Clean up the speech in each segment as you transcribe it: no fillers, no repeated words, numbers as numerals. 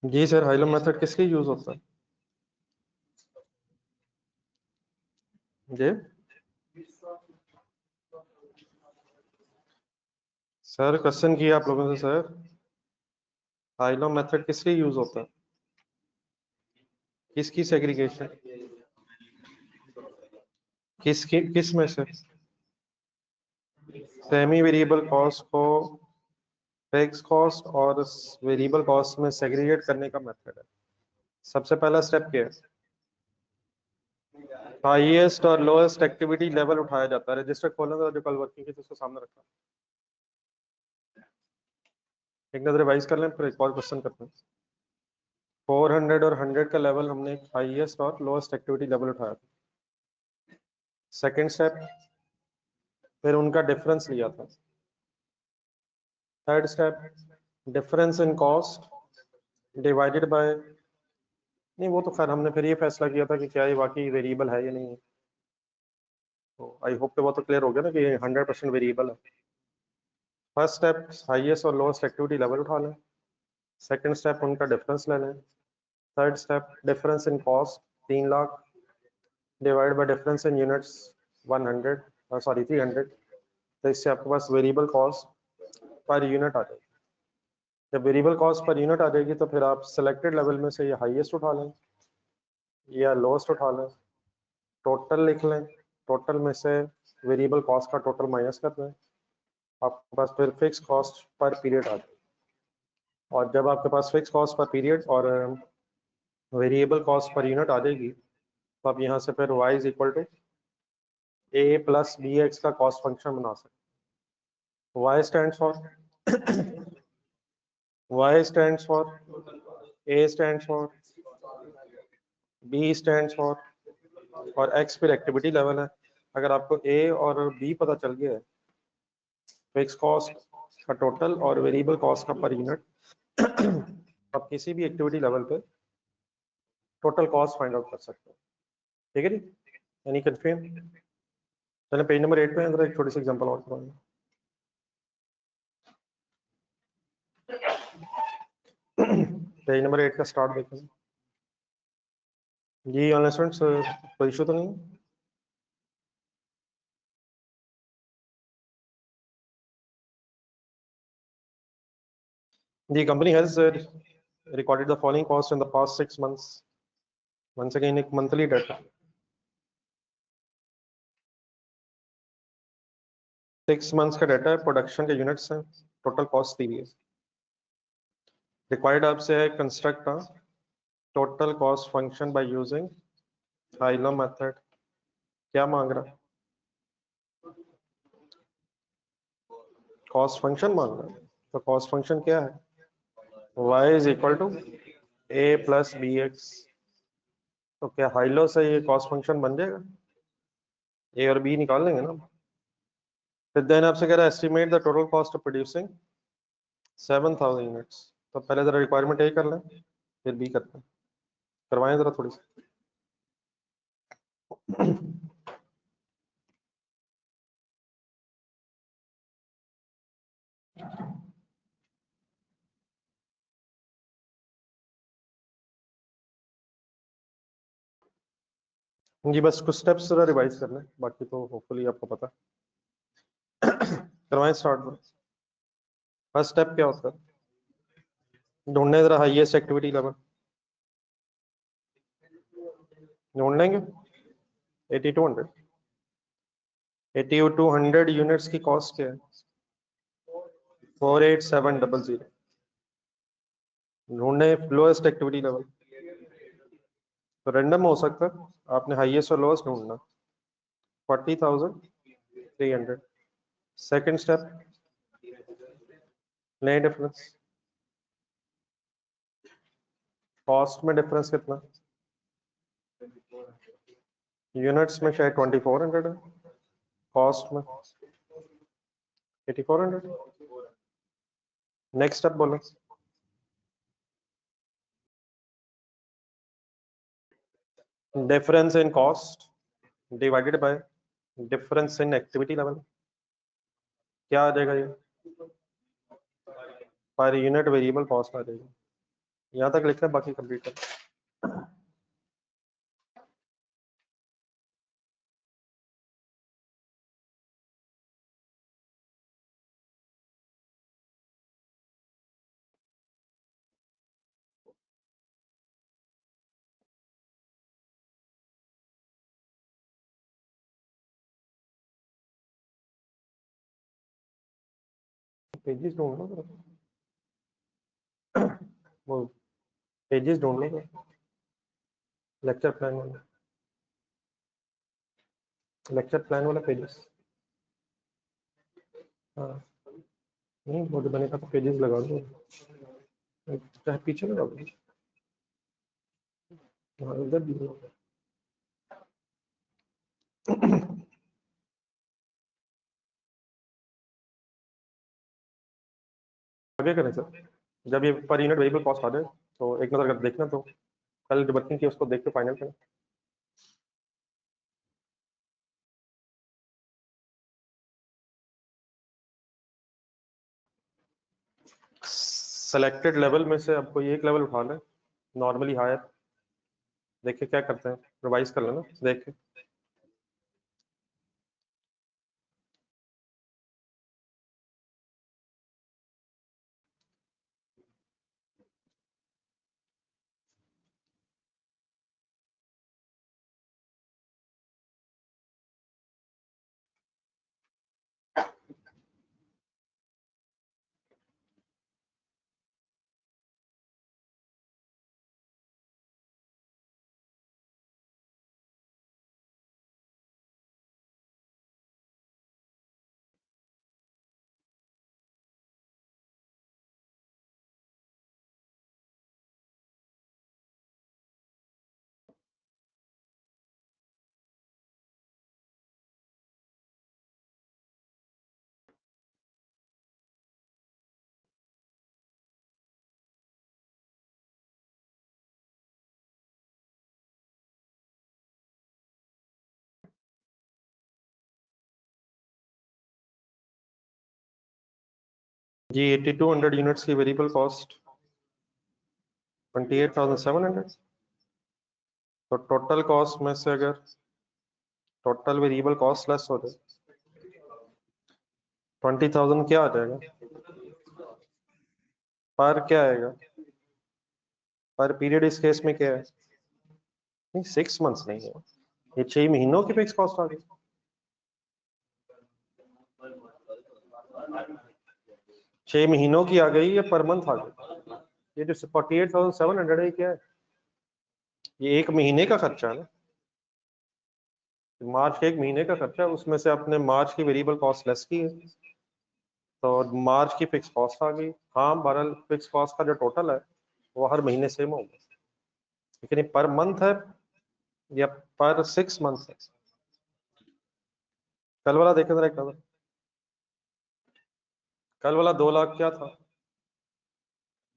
जी sir, high-low method किसके use होता है? जी सर, क्वेश्चन किया आप लोगों से सर, हाइलो मेथड किसके यूज होता है? किसकी सेग्रीगेशन, किस में से सेमी वेरिएबल कॉस्ट को फिक्स कॉस्ट और वेरिएबल कॉस्ट में सेग्रीगेट करने का मेथड है। सबसे पहला स्टेप क्या है? हाईएस्ट और लोएस्ट एक्टिविटी लेवल उठाया जाता है। रजिस्टर खोलना था जो कल वर्किंग की थी, उसको सामने रखा। एक नजर रिवाइज कर लें, फिर एक और क्वेश्चन करते हैं। 400 और 100 का लेवल हमने हाईएस्ट और लोएस्ट एक्टिविटी लेवल उठाया था। सेकेंड स्टेप, फिर उनका डिफरेंस लिया था। Third step, difference in cost divided by, नहीं वो तो खैर हमने फिर ये फैसला किया था कि क्या ये वाकई वेरिएबल है या नहीं है। तो आई होप कि वो तो क्लियर हो गया ना कि 100% वेरिएबल है। फर्स्ट स्टेप, हाईएस्ट और लोएस्ट एक्टिविटी लेवल उठा लें। सेकेंड स्टेप, उनका डिफरेंस ले लें। Third step, difference in cost 3 lakh divide by difference in units 100 sorry 300। तो इससे आपके पास वेरिएबल कॉस्ट पर यूनिट आ जाएगी। जब वेरिएबल कॉस्ट पर यूनिट आ जाएगी तो फिर आप सिलेक्टेड लेवल में से ये हाईएस्ट उठा लें या लोएस्ट उठा लें, टोटल लिख लें, टोटल में से वेरिएबल कॉस्ट का टोटल माइनस कर दें, आपके पास फिर फिक्स कॉस्ट पर पीरियड आ जाए। और जब आपके पास फिक्स कॉस्ट पर पीरियड और वेरिएबल कॉस्ट पर यूनिट आ जाएगी तो आप यहाँ से फिर y is equal to a plus b x का कॉस्ट फंक्शन बना सकते। y stands for y stands for a stands for b stands for और x फिर एक्टिविटी लेवल है। अगर आपको a और b पता चल गया है, फिक्स कॉस्ट का टोटल और वेरिएबल कॉस्ट का पर यूनिट, आप किसी भी एक्टिविटी लेवल पे टोटल कॉस्ट फाइंड आउट कर सकते हो। ठीक है जी, एनी कंफ्यूजन? चलिए पेज नंबर 8 पे अंदर एक छोटी सी एग्जांपल और करवाएंगे। पेज नंबर 8 का स्टार्ट देखें जी। ऑनलाइन स्टूडेंट्स कोई इशू तो नहीं? The company has recorded the following cost in the past 6 months. Once again, एक monthly data. 6 months का डाटा है, प्रोडक्शन के यूनिट्स हैं, टोटल कॉस्ट दी हुई है। रिक्वायर्ड आपसे है construct a total cost function by using high-low method. क्या मांग रहा है? कॉस्ट फंक्शन मांग रहा है। तो कॉस्ट फंक्शन क्या है? y is equal to a plus b x. तो क्या हाइलो से ये कॉस्ट फंक्शन बन जाएगा? a और b निकाल लेंगे ना। फिर देन आपसे कह रहा है estimate the total cost of producing 7000 units. तो पहले जरा रिक्वायरमेंट ए कर लें, फिर बी करते हैं। करवाएं जरा थोड़ी सी। जी बस कुछ स्टेप्स जरा रिवाइज कर लें, बाकी तो होपफुली आपको पता है। करवाएं स्टार्ट में। फर्स्ट स्टेप क्या होता है? ढूंढने जरा हाईएस्ट एक्टिविटी लेवल ढूंढ लेंगे। 80 टू 100, 80 टू 100 यूनिट्स की कॉस्ट क्या है? 48700। ढूंढने लोएस्ट एक्टिविटी लेवल। तो रैंडम हो सकता है, आपने हाईएस्ट और लोएस्ट ढूंढना। 40,300। सेकंड स्टेप, नए डिफरेंस, कॉस्ट में डिफरेंस कितना, यूनिट्स में शायद 2400 है, कॉस्ट में 8400। नेक्स्ट स्टेप बोलो, difference in cost divided by difference in activity level. क्या आ जाएगा ये, पर यूनिट वेरिएबल कॉस्ट आ जाएगी। यहाँ तक लिखना है, बाकी कंप्लीट कर। पेजेस ढूंढ लो, वो पेजेस ढूंढ लो, लेक्चर प्लान वाला, लेक्चर प्लान वाला पेजेस। हाँ नहीं, वो जो मैंने कहा था पेजेस लगा दो, चाहे पीछे लगा दो। हाँ इधर भी आगे करें सर, जब ये पर यूनिट वेरिएबल कॉस्ट आ जाए तो एक नजर कर देखना, तो कल जो वर्किंग की उसको देख के फाइनल करें। सेलेक्टेड लेवल में से अब कोई एक लेवल उठा लें, नॉर्मली हायर, देखिए क्या करते हैं, रिवाइज कर लेना देख के। जी 8200 यूनिट्स की वेरिएबल कॉस्ट 28,700। तो टोटल कॉस्ट में से अगर टोटल वेरिएबल कॉस्ट लेस हो जाए 20,000 क्या आ जाएगा, पर क्या आएगा, पर पीरियड इस केस में क्या है, नहीं 6 मंथ्स नहीं है, ये 6 महीनों की फिक्स कॉस्ट आ गई। 6 महीनों की आ गई या पर मंथ आ गई। ये जो 48,700 है क्या है, ये एक महीने का खर्चा है ना, मार्च के एक महीने का खर्चा है, उसमें से आपने मार्च की वेरिएबल कॉस्ट लेस की है, तो मार्च की फिक्स कॉस्ट आ गई। हाँ बहरहाल फिक्स कॉस्ट का जो टोटल है वो हर महीने सेम होगा, लेकिन ये पर मंथ है या पर 6 मंथ है। कल वाला देखें जरा एक नजर, कल वाला 2 लाख क्या था,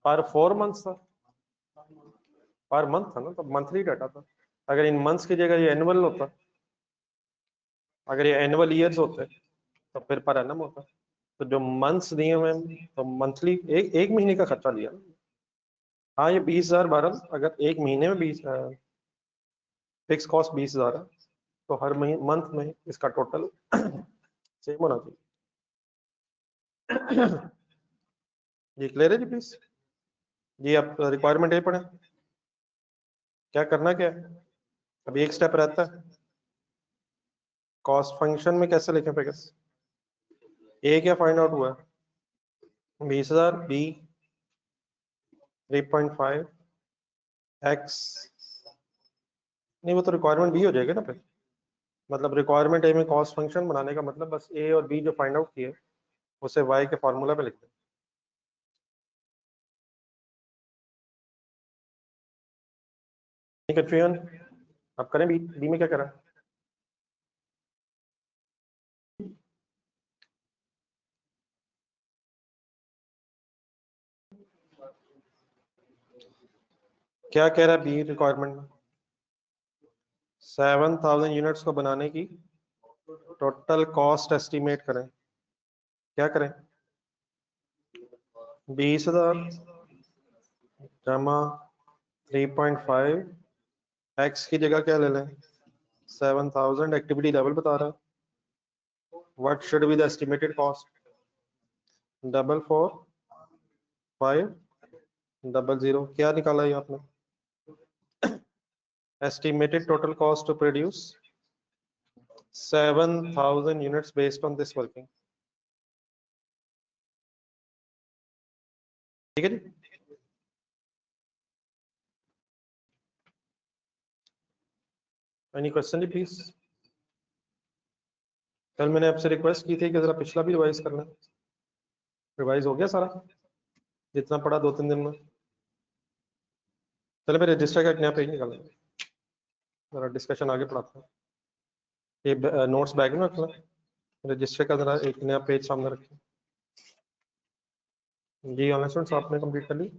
पर 4 मंथ था, पर मंथ था ना, तो मंथली डाटा था। अगर इन मंथ्स की जगह ये एनुअल होता, अगर ये एनुअल ईयर्स होते तो फिर पर एनम होता। तो जो मंथ्स दिए हुए हैं, तो मंथली एक महीने का खर्चा दिया ना। हाँ ये 20,000 बहरहाल, अगर एक महीने में 20 फिक्स कॉस्ट 20,000 है, तो हर महीने मंथ में इसका टोटल सेम होना चाहिए। जी क्लियर है जी प्लीज। जी आप रिक्वायरमेंट ये पढ़े, क्या करना क्या है, अभी एक स्टेप रहता है। कॉस्ट फंक्शन में कैसे लिखें फिगर्स, ए क्या फाइंड आउट हुआ, 20,000, बी 3.5, एक्स नहीं वो तो रिक्वायरमेंट बी हो जाएगा ना फिर, मतलब रिक्वायरमेंट ए में कॉस्ट फंक्शन बनाने का मतलब बस ए और बी जो फाइंड आउट किए उसे वाई के फॉर्मूला पे लिख दें। कंफ्यूजन अब करें बी, बी में क्या करा? क्या कह रहा है बी रिक्वायरमेंट में? 7000 यूनिट्स को बनाने की टोटल कॉस्ट एस्टिमेट करें। क्या करें? 20,000 जमा 3.5 एक्स की जगह क्या ले लें? 7000 एक्टिविटी लेवल बता रहा है। What should be the estimated cost? 44500। क्या निकाला ये आपने? estimated total cost to produce 7000 units based on this working। ठीक है जी। एनी क्वेश्चन जी प्लीज? कल मैंने आपसे रिक्वेस्ट की थी कि जरा पिछला भी रिवाइज करना। रिवाइज हो गया सारा जितना पड़ा 2-3 दिन में? चलो मैं रजिस्टर का एक नया पेज निकालेंगे, जरा डिस्कशन आगे पढ़ाते हैं। ये नोट्स बैग में रखना, रजिस्टर का जरा एक नया पेज सामने रखें। जी ऑनलाइन स्टूडेंट्स आपने कंप्लीट कर ली?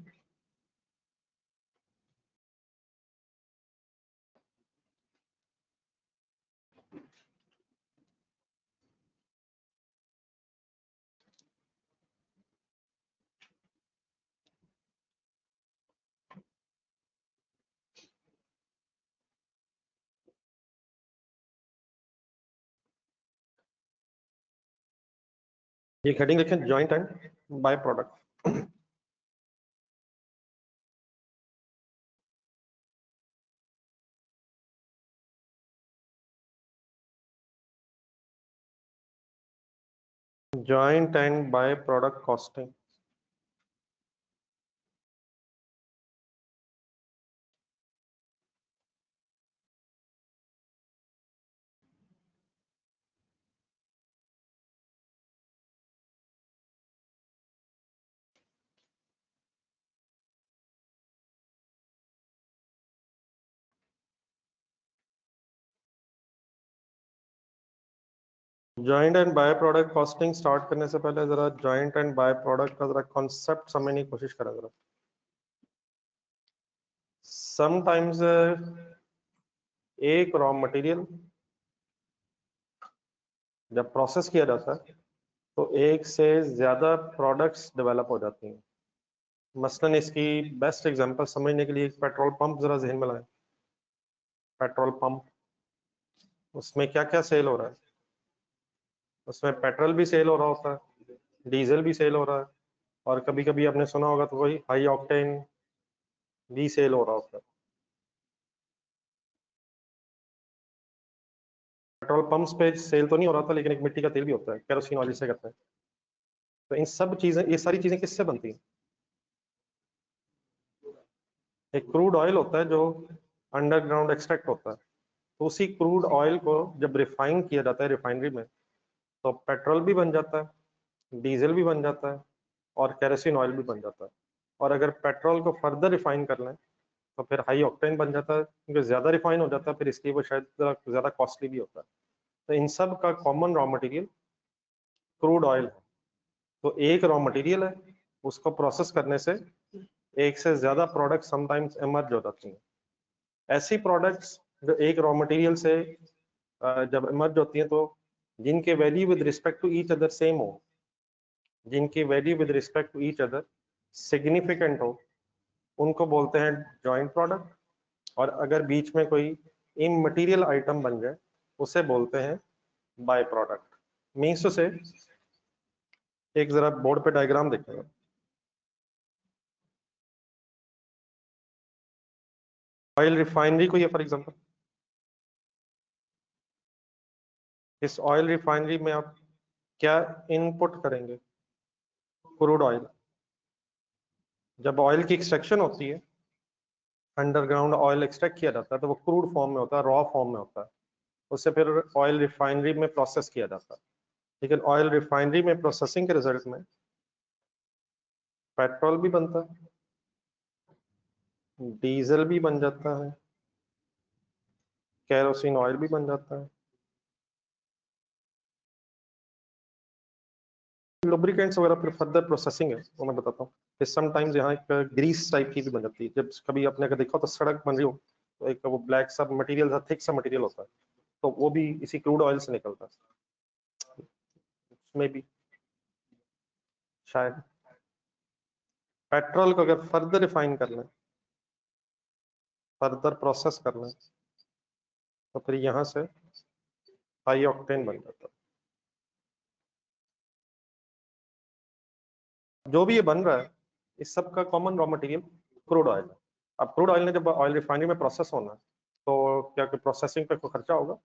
ये हेडिंग लिखें joint and by product. Joint and by product costing. Joint and by product costing start करने से पहले जरा जॉइंट एंड बाय प्रोडक्ट का जरा कॉन्सेप्ट समझने की कोशिश करें जरा। समटाइम्स एक रॉ मटेरियल जब प्रोसेस किया जाता है तो एक से ज्यादा प्रोडक्ट्स डेवलप हो जाती हैं। मसलन इसकी बेस्ट एग्जांपल समझने के लिए एक पेट्रोल पंप जरा जहन में लाएं। पेट्रोल पंप, उसमें क्या क्या सेल हो रहा है? उसमें पेट्रोल भी सेल हो रहा होता है, डीजल भी सेल हो रहा है, और कभी कभी आपने सुना होगा तो वही हाई ऑक्टेन भी सेल हो रहा होता है। पेट्रोल पंप्स पे सेल तो नहीं हो रहा था, लेकिन एक मिट्टी का तेल भी होता है, केरोसिन ऑयल जिसे कहते हैं। तो इन सब चीजें, ये सारी चीजें किससे बनती हैं? एक क्रूड ऑयल होता है जो अंडरग्राउंड एक्सट्रैक्ट होता है। तो उसी क्रूड ऑयल को जब रिफाइन किया जाता है रिफाइनरी में, तो पेट्रोल भी बन जाता है, डीजल भी बन जाता है, और केरोसिन ऑयल भी बन जाता है। और अगर पेट्रोल को फर्दर रिफाइन कर लें तो फिर हाई ऑक्टेन बन जाता है, क्योंकि ज्यादा रिफाइन हो जाता है, फिर इसलिए वो शायद ज्यादा कॉस्टली भी होता है। तो इन सब का common raw material crude oil है। तो एक रॉ मटेरियल है, उसको प्रोसेस करने से एक से ज्यादा प्रोडक्ट समटाइम्स इमर्ज हो जाती हैं। ऐसी प्रोडक्ट्स जो एक रॉ मटेरियल से जब इमर्ज होती हैं तो जिनके value with respect to each other same हो, जिनकी value with respect to each other significant हो, उनको बोलते हैं जॉइंट प्रोडक्ट। और अगर बीच में कोई इमटेरियल आइटम बन जाए उसे बोलते हैं बाय प्रोडक्ट। मीन्स टू से, एक जरा बोर्ड पे डायग्राम देखेंगे। ऑयल रिफाइनरी को, ये फॉर एग्जांपल, इस ऑयल रिफाइनरी में आप क्या इनपुट करेंगे? Crude oil. जब ऑयल की एक्सट्रैक्शन होती है, अंडरग्राउंड ऑयल एक्सट्रैक्ट किया जाता है तो वो क्रूड फॉर्म में होता है, रॉ फॉर्म में होता है, उससे फिर ऑयल रिफाइनरी में प्रोसेस किया जाता है। लेकिन ऑयल रिफाइनरी में प्रोसेसिंग के रिजल्ट में पेट्रोल भी बनता है, डीजल भी बन जाता है, केरोसिन ऑयल भी बन जाता है, लुब्रिकेंट्स वगैरह फिर फर्दर प्रोसेसिंग है वो मैं बताता हूँ। फिर समटाइम्स यहाँ एक ग्रीस टाइप की भी बन जाती है, जब कभी आपने अगर देखा हो तो सड़क बन रही हो तो एक वो ब्लैक सा मटेरियल था, थिक सा मटेरियल होता है, तो वो भी इसी क्रूड ऑयल से निकलता है, उसमें भी शायद पेट्रोल को अगर फर्दर रिफाइन कर लें, फर्दर प्रोसेस कर लें, तो फिर यहाँ से हाई ऑक्टेन बन जाता है। जो भी ये बन रहा है इस सब का common raw material crude oil है। अब क्रूड ऑयल ने जब ऑयल रिफाइनरी में प्रोसेस होना है तो क्या प्रोसेसिंग पे कोई खर्चा होगा?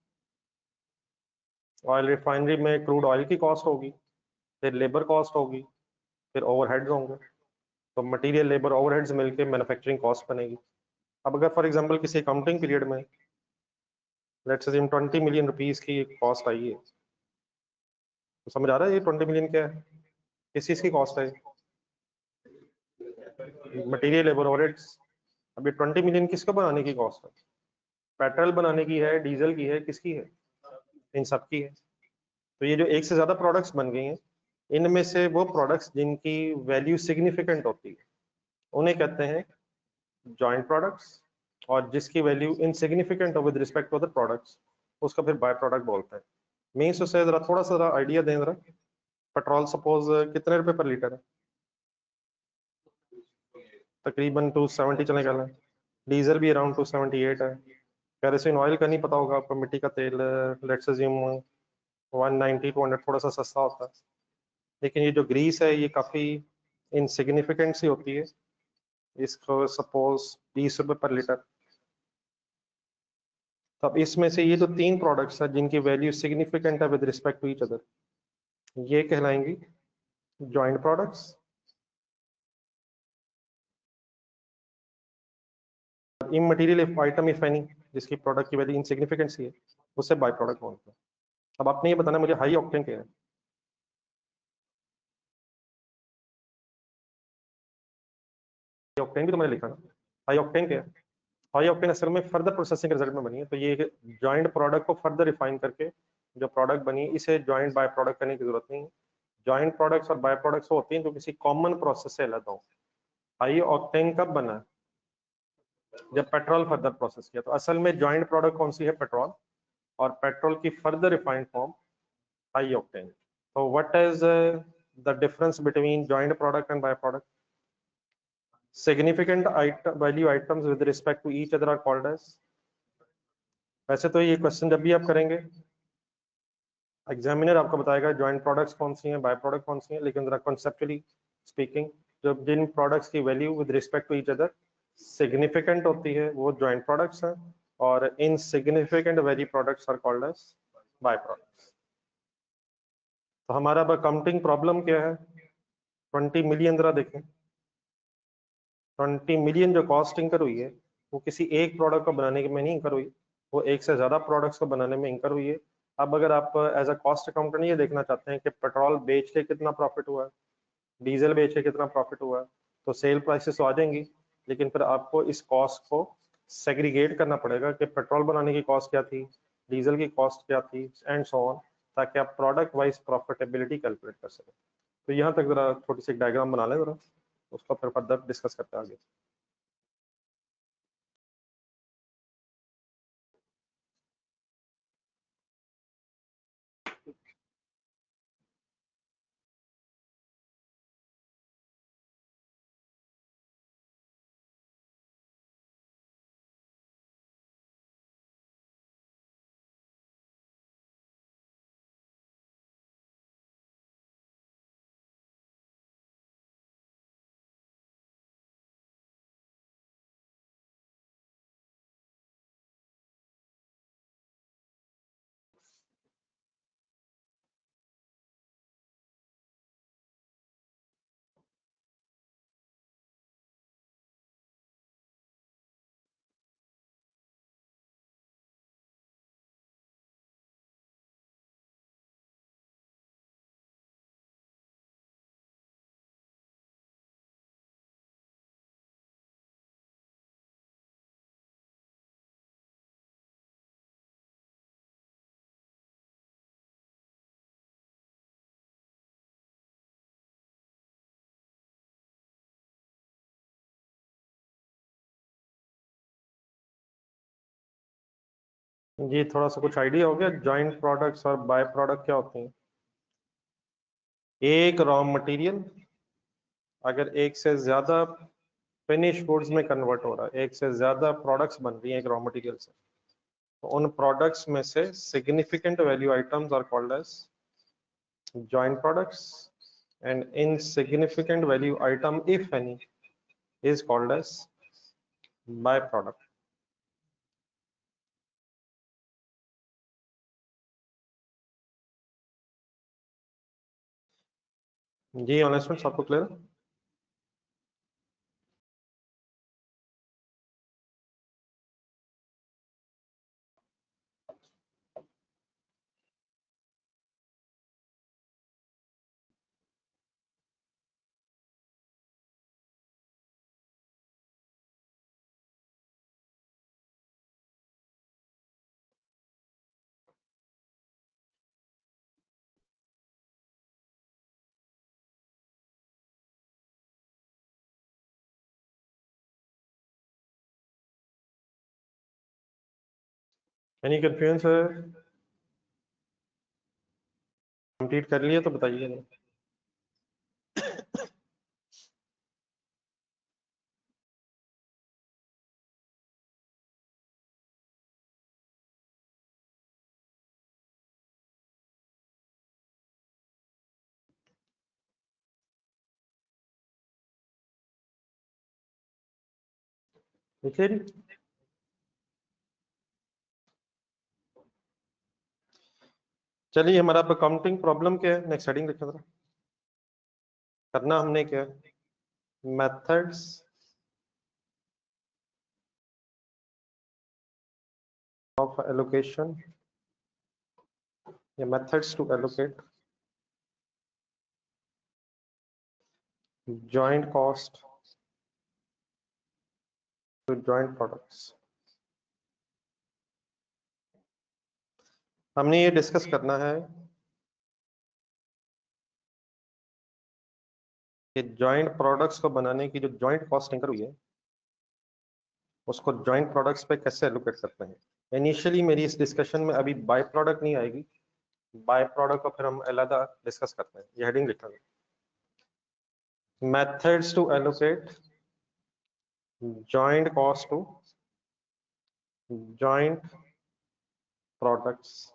ऑयल रिफाइनरी में क्रूड ऑयल की कॉस्ट होगी, फिर लेबर कॉस्ट होगी, फिर ओवरहेड्स होंगे, तो मटेरियल लेबर ओवरहेड्स मिलके मैन्युफैक्चरिंग कॉस्ट बनेगी। अब अगर फॉर एग्जांपल किसी अकाउंटिंग पीरियड में लेट्स अज्यूम 20 मिलियन रुपीस की कॉस्ट आई है, तो समझ आ रहा है ये 20 मिलियन क्या है, किस चीज की कॉस्ट है? Material labour overheads. अब ये 20 मिलियन किसको बनाने की कॉस्ट है? पेट्रोल बनाने की है, डीजल की है, किसकी है? इन सब की है। तो ये जो एक से ज्यादा प्रोडक्ट्स बन गई हैं, इनमें से वो प्रोडक्ट्स जिनकी वैल्यू सिग्निफिकेंट होती है उन्हें कहते हैं जॉइंट प्रोडक्ट्स, और जिसकी वैल्यू इनसिग्निफिकेंट हो with respect to other products उसका फिर बाय प्रोडक्ट बोलते हैं। मीन्स उससे जरा थोड़ा सा आइडिया दें जरा। पेट्रोल सपोज कितने रुपए पर लीटर है? तकरीबन 270 चले गए। डीजल भी अराउंड 278 है। केरोसिन ऑयल का नहीं पता होगा आपको, मिट्टी का तेल, लेट्स अज्यूम 190 200 थोड़ा सा सस्ता होता है। लेकिन ये जो ग्रीस है ये काफी इनसिग्निफिकेंट सी होती है, इसको सपोज 20 रुपए पर लीटर। तो अब इसमें से ये जो तीन प्रोडक्ट्स हैं जिनकी वैल्यू सिग्निफिकेंट है with respect to each other, ये कहलाएंगी joint products. Immaterial item if any जिसकी प्रोडक्ट की वैल्यू इनसिग्निफिकेंट सी है उससे बाय प्रोडक्ट बोलते हैं। अब आपने ये बताना मुझे हाई ऑक्टेन क्या है। हाई ऑक्टेन भी तो मैंने लिखा ना। हाई ऑक्टेन क्या है? हाई ऑक्टेन असल में फर्दर प्रोसेसिंग के रिजल्ट में बनी है, तो ये जॉइंट प्रोडक्ट को फर्दर रिफाइन करके जो प्रोडक्ट बनी इसे जॉइंट बाय प्रोडक्ट करने की जरूरत नहीं है। जॉइंट प्रोडक्ट्स और बाय प्रोडक्ट्स होती हैं जो किसी कॉमन प्रोसेस से अलग हो। हाई ऑक्टेन कब बना? जब पेट्रोल फर्दर प्रोसेस किया। तो असल में जॉइंट प्रोडक्ट कौन सी है? पेट्रोल, और पेट्रोल की further refined form high octane. So what is the difference between joint product and byproduct? Significant item, value items with respect to each other are called as। वैसे तो ये question जब भी आप करेंगे एग्जामिनर आपको बताएगा जॉइंट प्रोडक्ट्स कौन सी हैं, बाय प्रोडक्ट कौन सी हैं, लेकिन जरा कॉन्सेप्चुअली स्पीकिंग जो जिन प्रोडक्ट्स की value with respect to each other significant होती है वो जॉइंट प्रोडक्ट्स हैं, और insignificant value products are called as by products. तो हमारा अब अकाउंटिंग प्रॉब्लम क्या है? 20 मिलियन जरा देखें। 20 मिलियन जो कॉस्ट इंकर हुई है वो किसी एक प्रोडक्ट को बनाने में नहीं इंकर हुई, वो एक से ज्यादा प्रोडक्ट्स को बनाने में इंकर हुई है। अब अगर आप एज अ कॉस्ट अकाउंटेंट ये देखना चाहते हैं कि पेट्रोल बेच के कितना प्रॉफिट हुआ है, डीजल बेच के कितना प्रॉफिट हुआ है, तो सेल प्राइसेस तो आ जाएंगी, लेकिन फिर आपको इस कॉस्ट को सेग्रीगेट करना पड़ेगा कि पेट्रोल बनाने की कॉस्ट क्या थी, डीजल की कॉस्ट क्या थी, एंड सो ऑन, ताकि आप प्रोडक्ट वाइज प्रॉफिटेबिलिटी कैलकुलेट कर सकें। तो यहाँ तक जरा छोटी सी डायग्राम बना लें जरा, उसका फिर फर्दर डिस्कस करते हैं आगे। जी थोड़ा सा कुछ आइडिया हो गया जॉइंट प्रोडक्ट्स और बाय प्रोडक्ट क्या होते हैं? एक रॉ मटेरियल अगर एक से ज्यादा फिनिश गुड्स में कन्वर्ट हो रहा है, एक से ज्यादा प्रोडक्ट्स बन रही हैं एक रॉ मटेरियल से, तो उन प्रोडक्ट्स में से significant value items are called as joint products, and insignificant value item, if any, is called as byproduct. जी ऑनेस्ट सबको क्लियर? एनी कंफ्यूजन है? कंप्लीट कर लिया तो बताइए नहीं। लिखिए जी। चलिए हमारा अकाउंटिंग प्रॉब्लम क्या है, नेक्स्ट हेडिंग लिखा था। करना हमने क्या, मेथड्स ऑफ एलोकेशन या methods to allocate joint cost to joint products. हमने ये डिस्कस करना है कि जॉइंट प्रोडक्ट्स को बनाने की जो जॉइंट कॉस्ट इंकर हुई है उसको जॉइंट प्रोडक्ट्स पे कैसे एलोकेट करते हैं। इनिशियली मेरी इस डिस्कशन में अभी बाय प्रोडक्ट नहीं आएगी, बाय प्रोडक्ट को फिर हम अलग डिस्कस करते हैं। ये हेडिंग लिखा है, methods to allocate joint cost to joint products.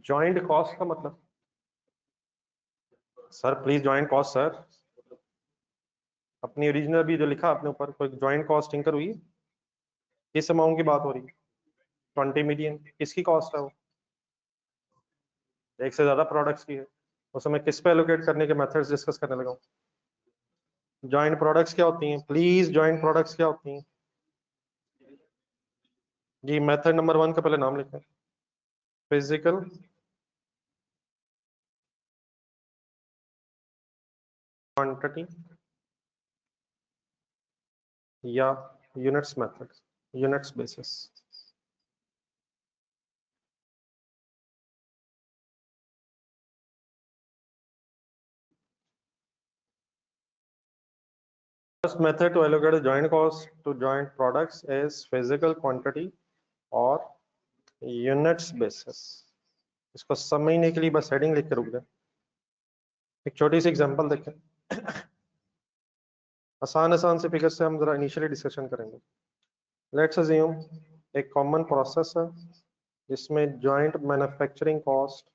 Joint cost का मतलब sir please joint cost sir, अपनी ओरिजिनल भी जो लिखा आपने ऊपर, कोई जॉइंट कॉस्ट इंकर हुई, किस अमाउंट की बात हो रही है? 20 मिलियन। किसकी कॉस्ट है वो? एक से ज्यादा प्रोडक्ट्स की है। उस समय किस पे एलोकेट करने के मेथड्स डिस्कस करने लगा हूँ। जॉइंट प्रोडक्ट्स क्या होती हैं प्लीज, जॉइंट प्रोडक्ट्स क्या होती हैं जी? मेथड नंबर 1 का पहले नाम लिखें, फिजिकल क्वांटिटी या units method, units basis. First method to allocate a joint cost to joint products is physical quantity और यूनिट्स बेसिस। इसको समझने के लिए बस हेडिंग लिख के रुक जाए। एक छोटी सी एग्जांपल देखें, आसान आसान से फिगर से हम जरा इनिशियली डिस्कशन करेंगे। लेट्स अज्यूम एक कॉमन प्रोसेस है जिसमें जॉइंट मैन्युफैक्चरिंग कॉस्ट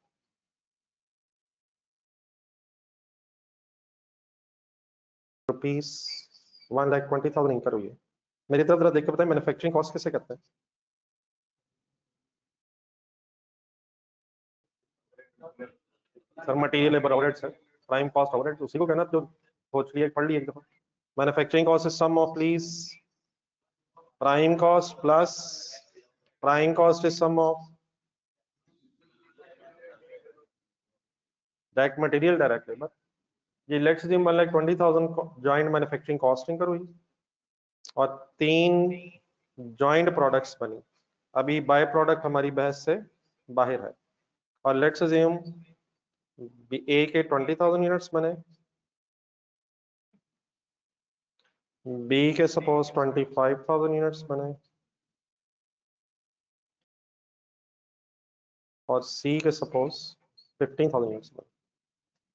₹1,20,000 इंकर हुई है। मेरी तरफ जरा देख के बताएं मैन्युफैक्चरिंग कॉस्ट किसे कहते हैं? Sir material labour overhead sir, prime cost overhead उसी को कहना, जो सोच लिए पढ़ लिए एक दफा। Manufacturing cost is sum of please prime cost plus prime cost is sum of direct material direct labour. ये let's assume 1,20,000 joint manufacturing costing कर हुई और 3 जॉइंट प्रोडक्ट्स बनी। अभी बाय प्रोडक्ट हमारी बहस से बाहर है और लेट्स अज्यूम ए के 20,000 यूनिट्स बने, बी के सपोज 25,000 यूनिट्स बने और सी के सपोज 15,000 यूनिट्स बने।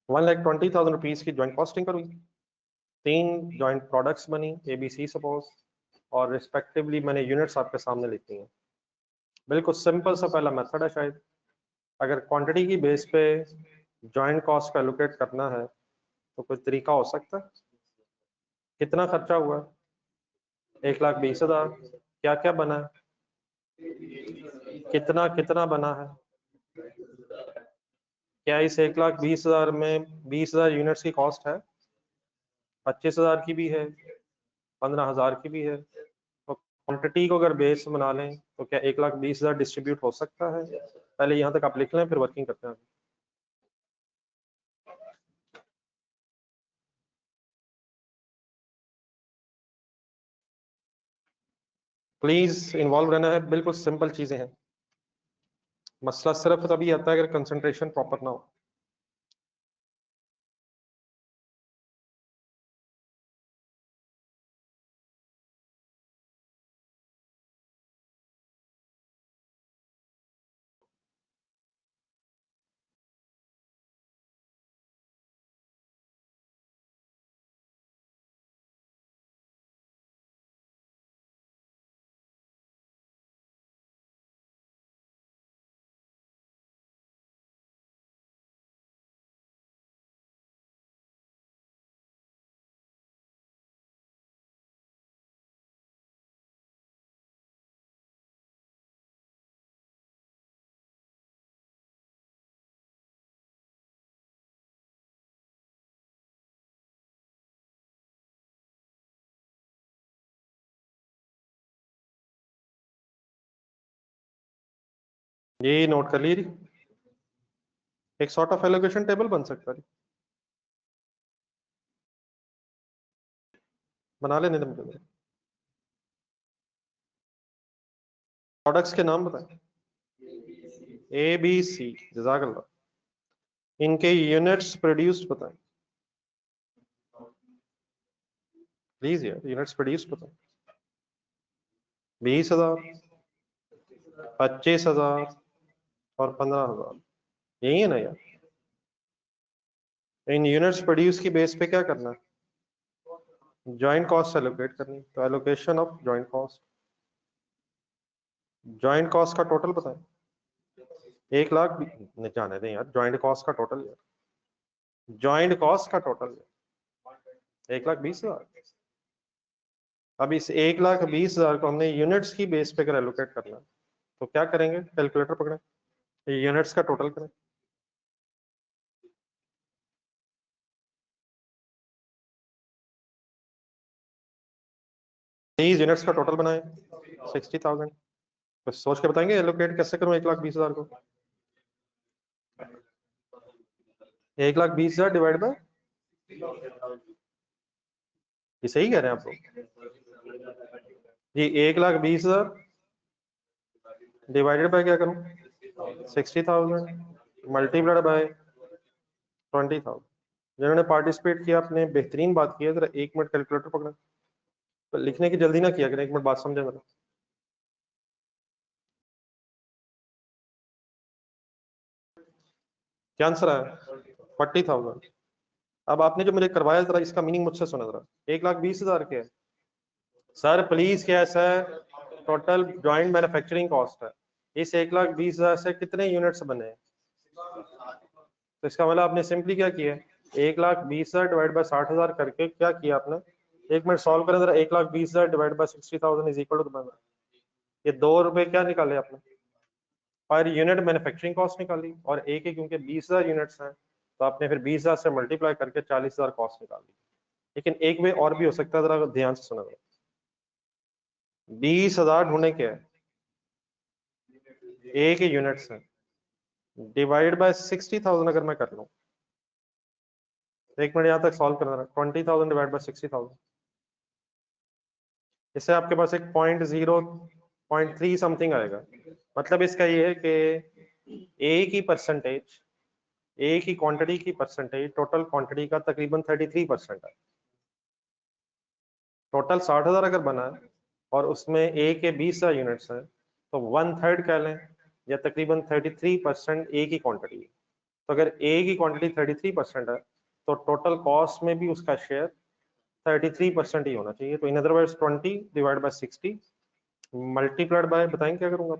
1,20,000 रुपीज की ज्वाइंट कॉस्टिंग करूंगी। 3 ज्वाइंट प्रोडक्ट्स बनी ए बी सी सपोज, और रिस्पेक्टिवली मैंने यूनिट्स आपके सामने लिखी हैं। बिल्कुल सिंपल सा पहला मेथड है शायद। अगर क्वांटिटी की बेस पे ज्वाइंट कॉस्ट का एलोकेट करना है तो कोई तरीका हो सकता है? कितना खर्चा हुआ? 1,20,000। क्या क्या बना है? कितना कितना बना है? क्या इस 1,20,000 में 20,000 यूनिट्स की कॉस्ट है? 25,000 की भी है, 15,000 की भी है। तो क्वांटिटी को अगर बेस बना लें तो क्या 1,20,000 डिस्ट्रीब्यूट हो सकता है? पहले यहाँ तक आप लिख लें, फिर वर्किंग करते हैं। प्लीज इन्वॉल्व रहना है, बिल्कुल सिंपल चीजें हैं। मसला सिर्फ तभी आता है अगर कंसंट्रेशन प्रॉपर ना हो। ये नोट कर लीजिए, एक सॉर्ट ऑफ एलोकेशन टेबल बन सकता है। बना लेने दें मुझे। प्रोडक्ट्स के नाम बताएं। ए बी सी, जज़ाकल्लाह। इनके यूनिट्स प्रोड्यूस्ड बताएं प्लीज यार, यूनिट्स प्रोड्यूस्ड बताएं। 20,000, 25,000 और 15,000, यही है ना यार? इन यूनिट्स प्रोड्यूस की बेस पे क्या करना है? ज्वाइंट कॉस्ट एलोकेट करनी। तो allocation of joint cost, joint cost का टोटल बताएं। 1,00,000 नहीं, जाने दें यार, ज्वाइंट कॉस्ट का टोटल यार, ज्वाइंट कॉस्ट का टोटल 1,20,000। अब इस 1,20,000 को हमने यूनिट्स की बेस पे अगर एलोकेट करना है तो क्या करेंगे? कैलकुलेटर पकड़ें, यूनिट्स का टोटल करें। प्लीज यूनिट्स का टोटल बनाएं 60,000। तो सोच के बताएंगे एलोकेट कैसे करूं 1,20,000 को? 1,20,000 डिवाइड बाय, ये सही कह रहे हैं आप लोग जी? 1,20,000 डिवाइडेड बाय क्या करूं? 60,000 मल्टीप्लाइड बाय 20,000। जिन्होंने पार्टिसिपेट किया आपने बेहतरीन बात की है। जरा 1 मिनट कैलकुलेटर पकड़ा, तो लिखने की जल्दी ना किया करें, 1 मिनट बात समझे जरा। क्या आंसर आया? 40,000। अब आपने जो मुझे करवाया, जरा इसका मीनिंग मुझसे सुना जरा। 1,20,000 के सर प्लीज क्या है sir? Total joint manufacturing cost है। इस 1,20,000 से कितने यूनिट्स बने? तो इसका मतलब आपने सिंपली क्या किया? 1,20,000 डिवाइड बाय 60,000 करके क्या किया आपने? 1 मिनट सॉल्व करें जरा। 1,20,000 divide by 60,000 is equal to, ये 2 रुपए क्या निकाले आपने? पर यूनिट मैन्युफैक्चरिंग कॉस्ट निकाली, और एक ही क्योंकि 20,000 यूनिट्स हैं तो आपने फिर 20,000 से मल्टीप्लाई करके 40,000 कॉस्ट निकाली। लेकिन एक वे और भी हो सकता है, जरा ध्यान से सुना। 20,000 ढूंढने के है, एक ही यूनिट्स है, डिवाइड बाय 60,000 अगर मैं कर लूं। 1 मिनट यहाँ तक सॉल्व करना है। 20,000 डिवाइड बाय 60,000, इससे आपके पास एक 0.3 समथिंग आएगा। मतलब इसका ये है कि एक ही परसेंटेज, एक ही क्वांटिटी की परसेंटेज टोटल क्वांटिटी का तकरीबन 33% है। टोटल 60,000 अगर बना है और उसमें ए के 20,000 यूनिट्स हैं तो 1/3 कह लें या तकरीबन 33% ए की क्वांटिटी है। तो अगर ए की क्वांटिटी 33% है तो टोटल कॉस्ट में भी उसका शेयर 33% ही होना चाहिए। तो इन other words 20 divide by 60 multiplied by, बताएंगे क्या करूंगा,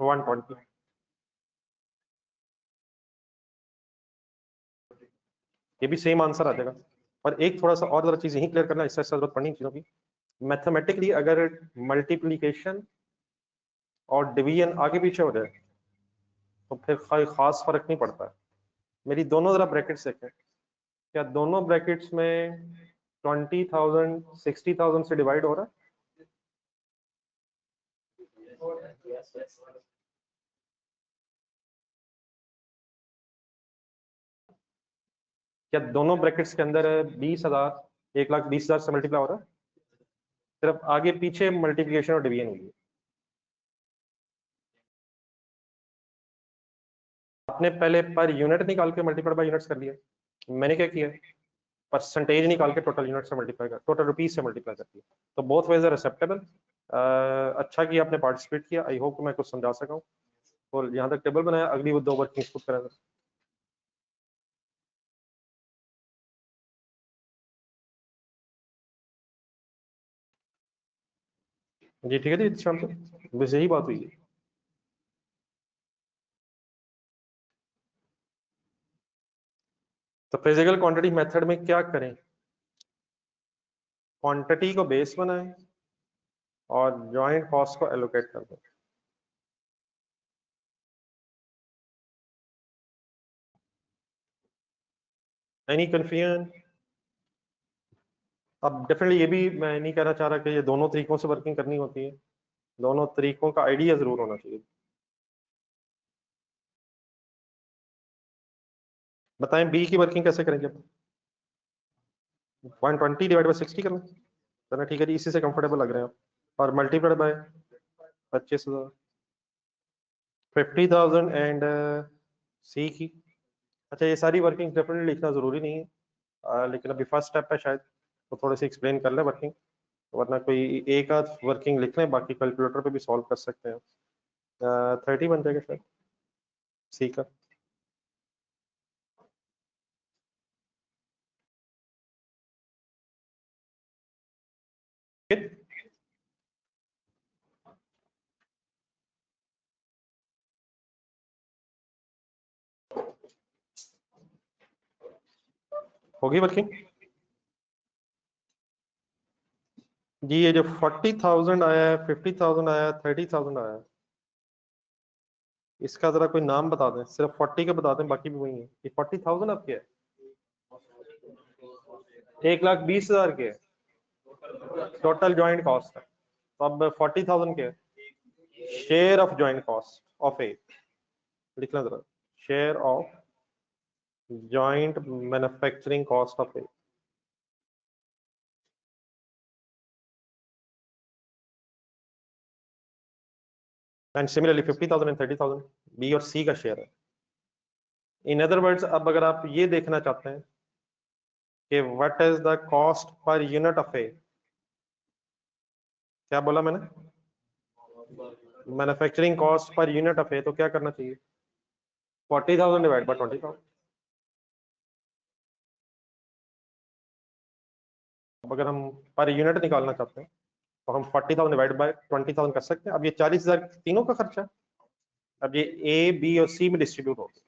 120। ये भी सेम आंसर आ जाएगा। और एक थोड़ा सा और जरा चीज यही क्लियर करना, इससे जरूरत पड़नी चीजों की। मैथमेटिकली अगर मल्टीप्लीकेशन और डिवीजन आगे पीछे हो जाए तो फिर कोई खास फर्क नहीं पड़ता है। मेरी दोनों जरा ब्रैकेट्स देखें, क्या दोनों ब्रैकेट्स में 20,000 60,000 से डिवाइड हो रहा है? क्या दोनों ब्रैकेट्स के अंदर 20,000 1,20,000 से मल्टीप्लाई हो रहा है? सिर्फ आगे पीछे मल्टीप्लिकेशन और डिवीजन हुई है। आपने पहले पर यूनिट निकाल के मल्टीप्लाई बाय यूनिट्स कर लिया, मैंने क्या किया, परसेंटेज निकाल के टोटल यूनिट से मल्टीप्लाई कर, टोटल रुपीज से मल्टीप्लाई कर दिया। तो बोथ वेज आर एक्सेप्टेबल। अच्छा किया आपने पार्टिसिपेट किया, आई होप मैं कुछ समझा सका हूँ। और यहाँ तक टेबल बनाया, अगली वो 2 वर्किंग पुट करेंगे। जी ठीक है जी, शाम को बस यही बात हुई है। तो फिजिकल क्वांटिटी मेथड में क्या करें, क्वांटिटी को बेस बनाएं और जॉइंट कॉस्ट को एलोकेट कर दें। Any confusion? अब डेफिनेटली ये भी मैं नहीं कहना चाह रहा कि ये दोनों तरीकों से वर्किंग करनी होती है, दोनों तरीकों का आइडिया जरूर होना चाहिए। बताएं बी की वर्किंग कैसे करेंगे? 120 डिवाइड बाई 60 करना, चलो ठीक है जी, इसी से कंफर्टेबल लग रहे हैं आप। और मल्टीप्लाइड बाय 25,000, 50,000 एंड सी की। अच्छा ये सारी वर्किंग डेफिनेटली लिखना जरूरी नहीं है, लेकिन अभी फर्स्ट स्टेप है शायद, तो थोड़े से एक्सप्लेन कर ले वर्किंग, वरना कोई एक आध वर्किंग लिख लें, बाकी कैलकुलेटर पे भी सॉल्व कर सकते हैं। 30 बन जाएगा शायद सी का। होगी वर्किंग जी। ये जो 40,000 आया है, 50,000 आया है, 30,000 आया है, इसका जरा कोई नाम बता दें, सिर्फ 40 का बता दें, बाकी भी वही है। ये 40,000 आपके है, 1,20,000 के टोटल ज्वाइंट कॉस्ट है। तो अब 40,000 के share of joint cost of A, लिखना जरा, share of joint manufacturing cost of A. And similarly 50,000 and 30,000 B और सी का शेयर है। इन अदर वर्ड्स, अब अगर आप ये देखना चाहते हैं कि what is the cost per unit of A, क्या बोला मैंने, manufacturing cost per unit of A, तो क्या करना चाहिए, 40,000 डिवाइड बाय 20,000। अब अगर हम पर यूनिट निकालना चाहते हैं तो हम 40,000 डिवाइड बाय 20,000 कर सकते हैं। अब ये 40,000 तीनों का खर्चा है, अब ये ए बी और सी में डिस्ट्रीब्यूट हो गया।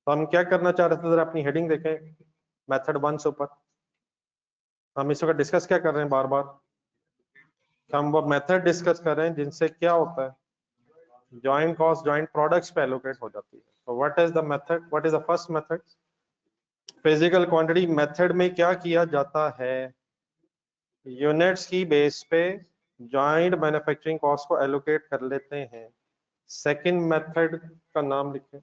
तो हम क्या करना चाह रहे थे, जरा अपनी हेडिंग देखें मेथड 1 से ऊपर। हम इस वक्त डिस्कस क्या कर रहे हैं, बार बार हम वो मेथड डिस्कस कर रहे हैं जिनसे क्या होता है, जॉइंट कॉस्ट जॉइंट प्रोडक्ट्स पे एलोकेट हो जाती है। तो what is the method, what is the first method, physical quantity method में क्या किया जाता है, यूनिट्स की बेस पे जॉइंट मैन्युफैक्चरिंग कॉस्ट को एलोकेट कर लेते हैं। सेकंड मेथड का नाम लिखें,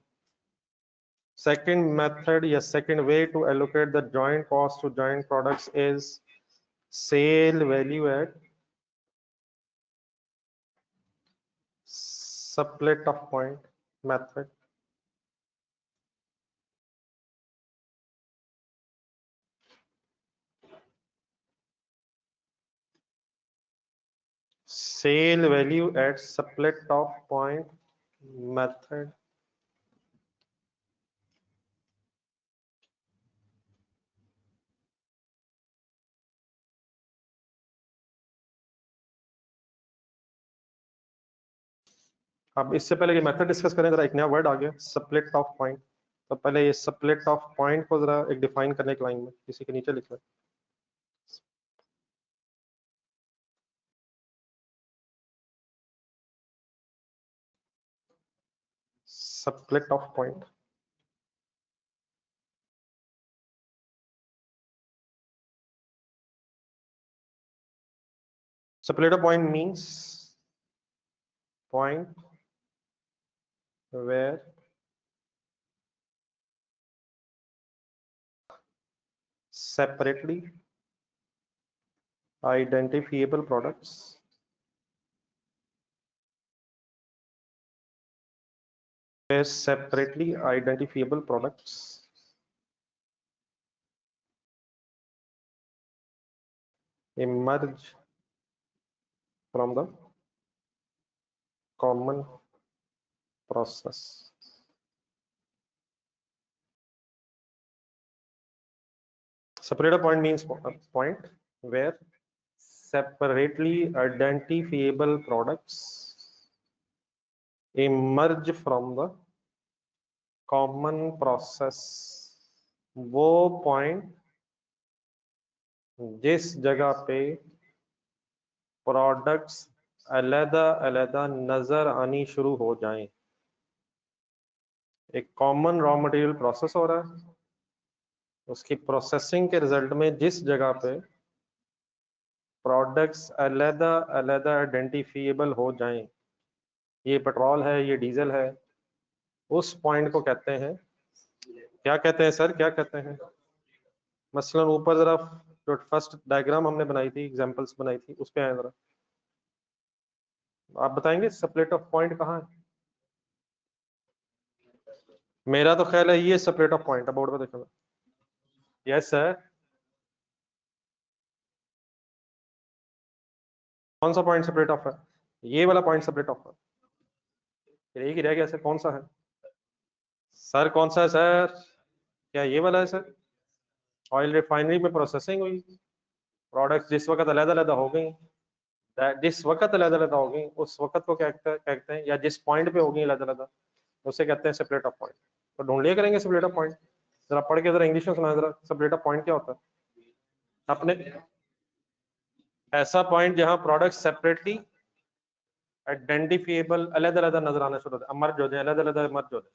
second method या second way to allocate the joint cost to joint products is sale value add split of point method। Sale value at split off point method अब इससे पहले कि मेथड डिस्कस करें, जरा एक नया वर्ड आ गया, स्प्लिट ऑफ पॉइंट। तो पहले ये स्प्लिट ऑफ पॉइंट को जरा एक डिफाइन करने की लाइन में किसी के नीचे लिख लें। Split off point, split a point means point where separately identifiable products emerge from the common process. Separate a point means a point where separately identifiable products emerge from the common process. वो point जिस जगह पे products अलग-अलग नजर आनी शुरू हो जाएं। एक कॉमन रॉ मटेरियल प्रोसेस हो रहा है, उसकी प्रोसेसिंग के रिजल्ट में जिस जगह पे प्रोडक्ट्स अलग-अलग आइडेंटिफिएबल हो जाएं, ये पेट्रोल है, ये डीजल है, उस पॉइंट को कहते हैं, क्या कहते हैं सर, क्या कहते हैं? मसलन ऊपर जरा जो फर्स्ट डायग्राम हमने बनाई थी, एग्जांपल्स बनाई थी, उस पे आए जरा, आप बताएंगे स्प्लिट ऑफ पॉइंट कहाँ है? मेरा तो ख्याल है ये स्प्लिट ऑफ पॉइंट है, बोर्ड पे देखो। यस सर, कौन सा पॉइंट सेपरेट ऑफ है? ये वाला पॉइंट सेपरेट ऑफ है, एक ही रह गया सर, कौन सा है सर, कौन सा है सर? क्या ये वाला है सर? ऑयल रिफाइनरी में प्रोसेसिंग हुई, प्रोडक्ट्स जिस वक्त अलग-अलग हो गई, जिस वक्त अलग-अलग हो गई उस वक्त को क्या कहते हैं, या जिस पॉइंट पे हो गई अलग-अलग, उसे कहते हैं सेपरेट ऑफ पॉइंट। तो ढूंढ लिया करेंगे सेपरेट ऑफ पॉइंट, जरा पढ़ के जरा इंग्लिश में सुना जरा, सेपरेट ऑफ पॉइंट क्या होता है? अपने ऐसा पॉइंट जहां प्रोडक्ट सेपरेटली आइडेंटिफिएबल अलग-अलग नजर आना शुरू होता है, मर्ज हो जाए, अलग-अलग मर्ज हो जाए।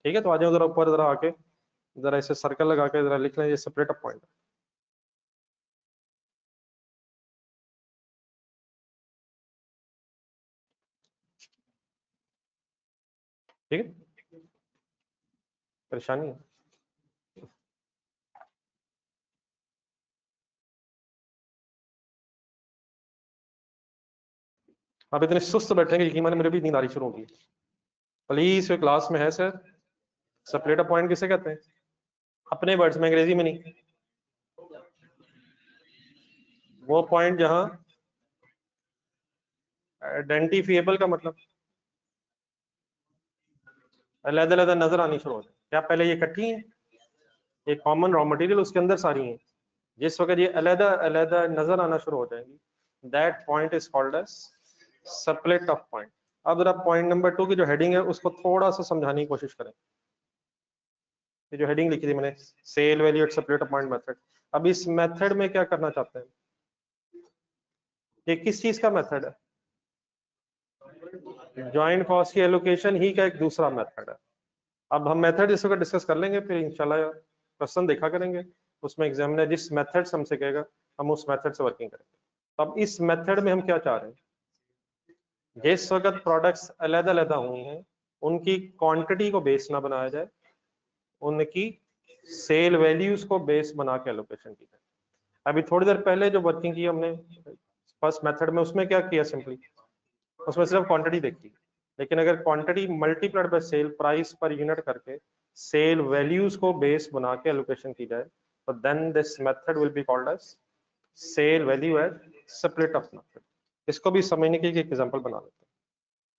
ठीक है, तो आ जाओ जरा ऊपर जरा आके, जरा इसे सर्कल लगा के जरा लिख लें, ये सेपरेट ऑफ पॉइंट। ठीक है, परेशानी है? आप इतने सुस्त बैठेंगे, यकीन माने मेरे भी नींद आनी शुरू होगी। प्लीज क्लास में है सर, सेपरेट ऑफ पॉइंट किसे कहते हैं? अपने वर्ड्स में, अंग्रेजी में नहीं। वो पॉइंट जहां आइडेंटिफिएबल का मतलब अलग-अलग नजर आनी शुरू हो जाए। क्या पहले ये इकट्ठी है, एक कॉमन रॉ मटेरियल, उसके अंदर सारी हैं, जिस वक्त ये अलग-अलग नजर आना शुरू हो जाएंगी, that point is called as split off point. अब जरा पॉइंट नंबर 2 की जो हेडिंग है उसको थोड़ा सा समझाने की कोशिश करें। ये जो हेडिंग लिखी थी मैंने, sale value at split off point method, अब इस मेथड में क्या करना चाहते हैं? ये किस चीज का मेथड है? जॉइंट कॉस्ट की एलोकेशन ही का एक दूसरा मेथड है। अब हम मेथड इस वक्त डिस्कस कर लेंगे, फिर इंशाल्लाह क्वेश्चन देखा करेंगे, उसमें एग्जामिनर जिस मेथड से हमसे कहेगा हम उस मेथड से वर्किंग करेंगे। अब इस मेथड में हम क्या चाह रहे हैं, जिस वक्त प्रोडक्ट्स अलग-अलग हुई हैं उनकी क्वांटिटी को बेस ना बनाया जाए, उनकी सेल वैल्यूज को बेस बना के एलोकेशन की जाए। अभी थोड़ी देर पहले जो वर्किंग की हमने फर्स्ट मेथड में, उसमें क्या किया, सिंपली उसमें सिर्फ क्वांटिटी देखी, लेकिन अगर quantity multiplied by sale price per unit करके सेल वैल्यूज को बेस बना के एलोकेशन की जाए, तो then this method will be called as sale value at split off method. इसको भी समझने के लिए एक एग्जांपल बना लेते हैं।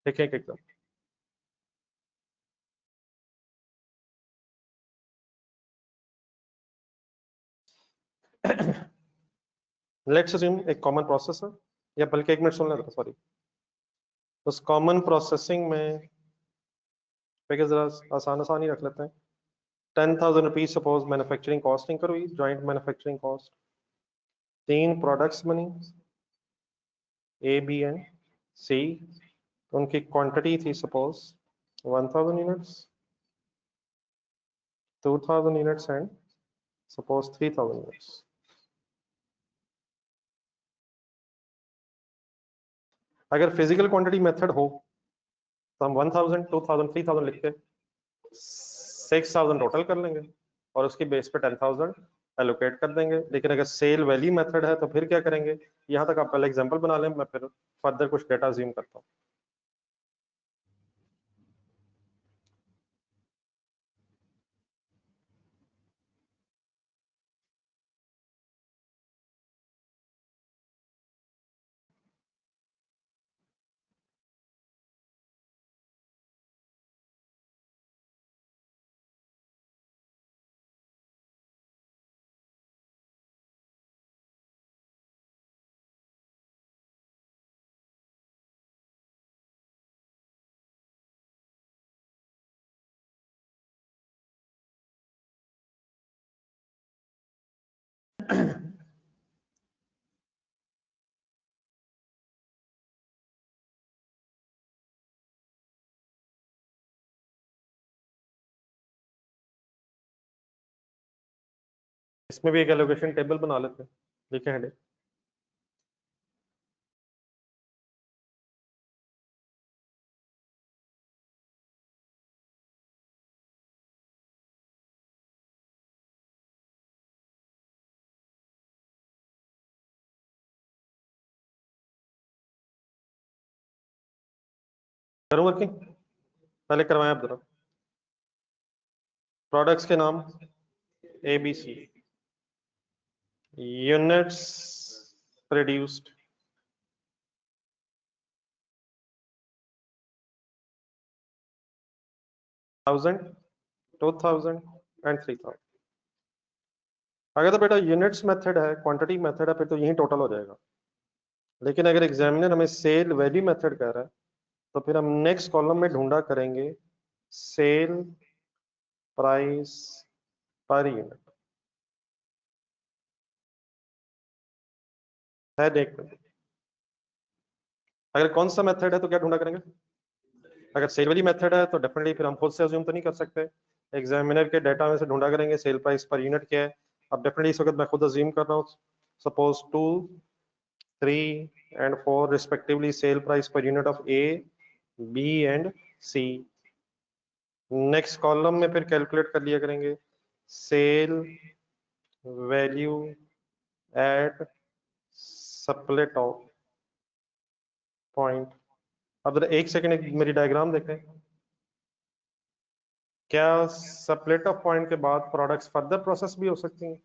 देखिए एक एग्जांपल, लेट्स अज्यूम एक कॉमन प्रोसेस है, या बल्कि एक मिनट सुन लेते, सॉरी। उस कॉमन प्रोसेसिंग में जरा आसान आसान ही रख लेते हैं। 10,000 rupees suppose manufacturing cost incur हुई, जॉइंट मैन्युफैक्चरिंग कॉस्ट। 3 प्रोडक्ट्स बनी, ए बी एंड सी। उनकी क्वांटिटी थी suppose 1,000 units, 2,000 units and suppose 3,000 units. अगर फिजिकल क्वांटिटी मेथड हो तो हम 1,000, 2,000, 3,000 लिख के 6,000 टोटल कर लेंगे और उसकी बेस पे 10,000 एलोकेट कर देंगे। लेकिन अगर सेल वैल्यू मेथड है तो फिर क्या करेंगे, यहाँ तक आप पहले एग्जांपल बना लें, मैं फिर फर्दर कुछ डेटा अज्यूम करता हूँ। इसमें भी एक एलोकेशन टेबल बना लेते हैं, लिखे हैं। करूँ वर्किंग, पहले करवाएं आप जरा। प्रोडक्ट्स के नाम A B C, units produced 1,000, 2,000 and 3,000। अगर तो बेटा यूनिट्स मेथड है, क्वांटिटी मेथड है, फिर तो यही टोटल हो जाएगा। लेकिन अगर एग्जामिनर हमें सेल वैल्यू मेथड कह रहा है तो फिर हम नेक्स्ट कॉलम में ढूंढा करेंगे सेल प्राइस पर यूनिट। है देख, अगर कौन सा मेथड है तो क्या ढूंढा करेंगे। अगर सेल वैल्यू मेथड है तो डेफिनेटली फिर हम खुद से अज्यूम तो नहीं कर सकते, एग्जामिनर के डाटा में से ढूंढा करेंगे सेल प्राइस पर यूनिट क्या है। अब डेफिनेटली इस वक्त मैं खुद अज्यूम कर रहा हूँ, suppose 2, 3 and 4 respectively sale price per unit of A, B and C. Next column में फिर कैलकुलेट कर लिया करेंगे sale value at split off point. अब जरा एक सेकंड एक मेरी डायग्राम देखें, क्या सप्लेट ऑफ पॉइंट के बाद प्रोडक्ट्स फर्दर प्रोसेस भी हो सकती हैं।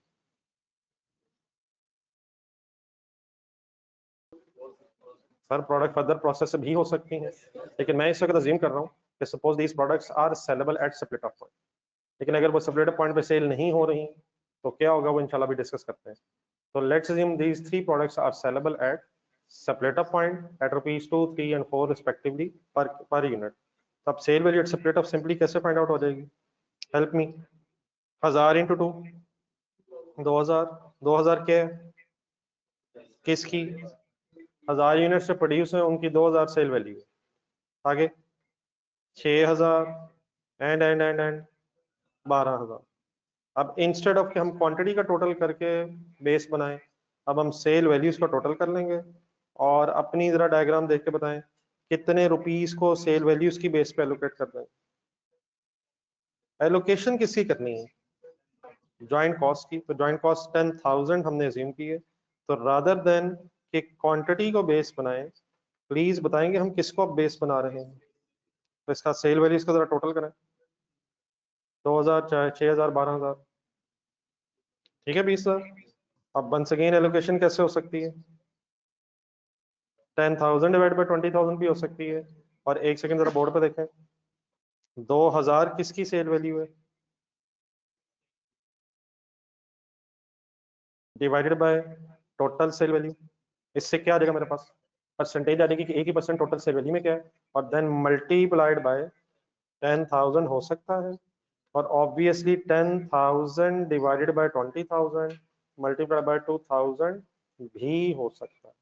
सर प्रोडक्ट फर्दर प्रोसेस भी हो सकती हैं, लेकिन मैं इस वक्त अज्यूम कर रहा हूँ कि suppose these products are saleable at split off point. लेकिन अगर वो सप्लेट ऑफ पॉइंट पे सेल नहीं हो रही तो क्या होगा, वो इंशाल्लाह भी डिस्कस करते हैं। तो let's assume these 3 products are saleable at split off point at rupees 2, 3 and 4 respectively per unit. अब sale value at split off simply कैसे फाइंड आउट हो जाएगी, हेल्प मी। 1000 इंटू 2, 2000। 2000 क्या है, किसकी, 1000 यूनिट से प्रोड्यूस है उनकी 2000 सेल वैल्यू है। आगे 6000 एंड 12,000। अब इंस्टेड ऑफ कि हम क्वांटिटी का टोटल करके बेस बनाएं, अब हम सेल वैल्यूज का टोटल कर लेंगे और अपनी जरा डायग्राम देख के बताएं कितने रुपीस को सेल वैल्यूज की बेस पे एलोकेट कर दें। एलोकेशन किसकी करनी है, जॉइंट कॉस्ट की। तो जॉइंट कॉस्ट 10,000 हमने अज्यूम की है, तो रादर देन कि क्वांटिटी को बेस बनाएं, प्लीज बताएंगे हम किसको अब बेस बना रहे हैं। तो इसका सेल वैल्यूज का जरा टोटल करें, 2,000, 6,000, 12,000, ठीक है 20,000। अब वंस अगेन एलोकेशन कैसे हो सकती है, 10,000 डिवाइड बाय 20,000 भी हो सकती है। और एक सेकंड जरा बोर्ड पे देखें, 2,000 किसकी सेल वैल्यू है divided by total sale value. इससे क्या आ जाएगा मेरे पास, परसेंटेज आ जाएगी कि एक ही परसेंट टोटल सेल वैल्यू में क्या है, और देन मल्टीप्लाइड बाय 10,000 हो सकता है। और obviously 10,000 divided by 20,000 multiplied by 2,000 भी हो सकता है।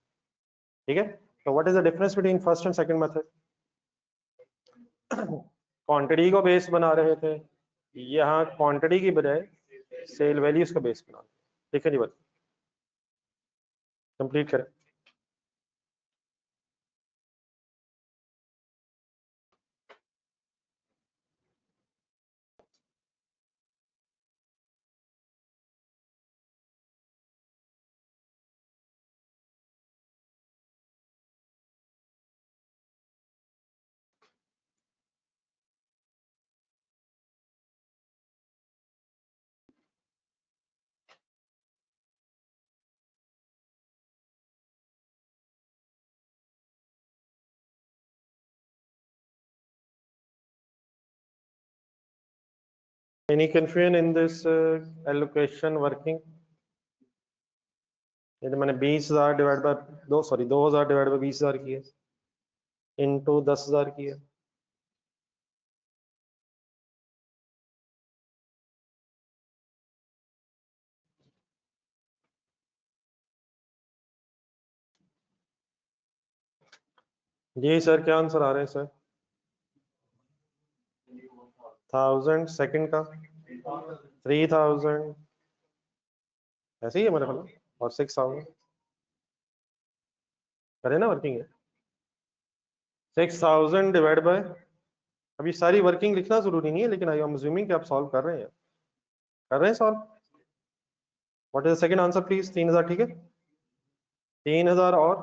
ठीक है, तो what is the difference between first and second method? Quantity को बेस बना रहे थे, यहाँ क्वांटिटी की बजाय सेल वैल्यूज का बेस बना। ठीक है जी, बात कंप्लीट करें। Any confusion in this allocation working? ये तो मैंने 20,000 डिवाइड बाय 2,000 डिवाइड बाय 20,000 की है, इंटू 10,000 की है। जी सर, क्या आंसर आ रहे हैं सर? 1000 सेकंड का 3,000 ऐसे ही है मेरे ख्याल, और 6,000 करे ना वर्किंग है। 6,000 डिवाइड बाय, अभी सारी वर्किंग लिखना जरूरी नहीं है, लेकिन आई एम अज्यूमिंग कि आप सॉल्व कर रहे हैं, solve. What is the second answer please? 3,000 ठीक है, 3,000 और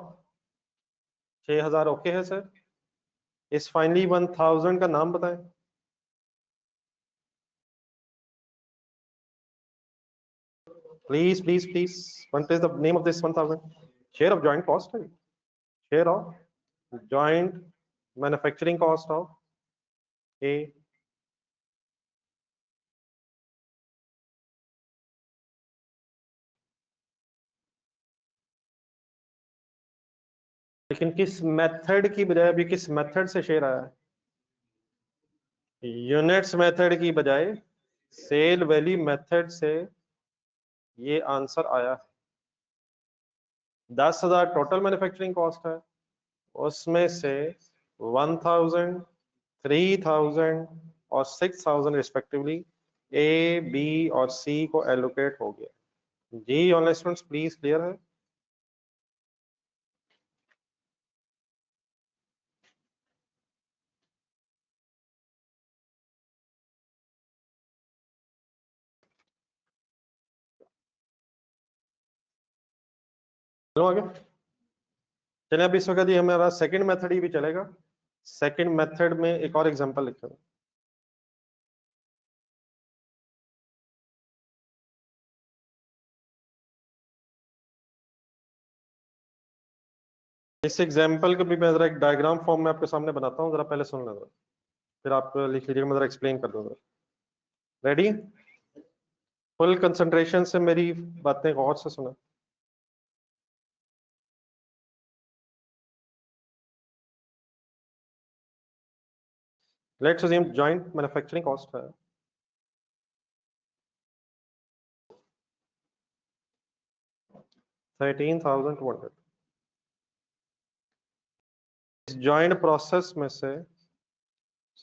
6,000 ओके है सर। इस फाइनली 1,000 का नाम बताएं। Please please please, what is the name of this 1,000? Share of joint cost है, share of joint manufacturing cost of A. लेकिन किस मेथड की बजाय, अभी किस मेथड से शेयर आया है? यूनिट्स मेथड की बजाय सेल वैल्यू मेथड से ये आंसर आया है। 10,000 टोटल मैन्युफैक्चरिंग कॉस्ट है, उसमें से 1,000, 3,000 और 6,000 रिस्पेक्टिवली ए, बी और सी को एलोकेट हो गया। जी ऑनलाइन स्टूडेंट्स प्लीज क्लियर है? चलो आगे चलिए। अब इस वक्त ये हमारा सेकंड मेथड ही भी चलेगा। सेकंड मेथड में एक और एग्जांपल लिखते हैं। इस एग्जांपल को भी मैं जरा एक डायग्राम फॉर्म में आपके सामने बनाता हूँ, जरा पहले सुन लेना, फिर आप लिख लीजिएगा, मैं जरा एक्सप्लेन कर दूंगा। रेडी? फुल कंसंट्रेशन से मेरी बातें गौर से सुना। Let's assume joint manufacturing cost है 13,200। इस जॉइंट प्रोसेस में से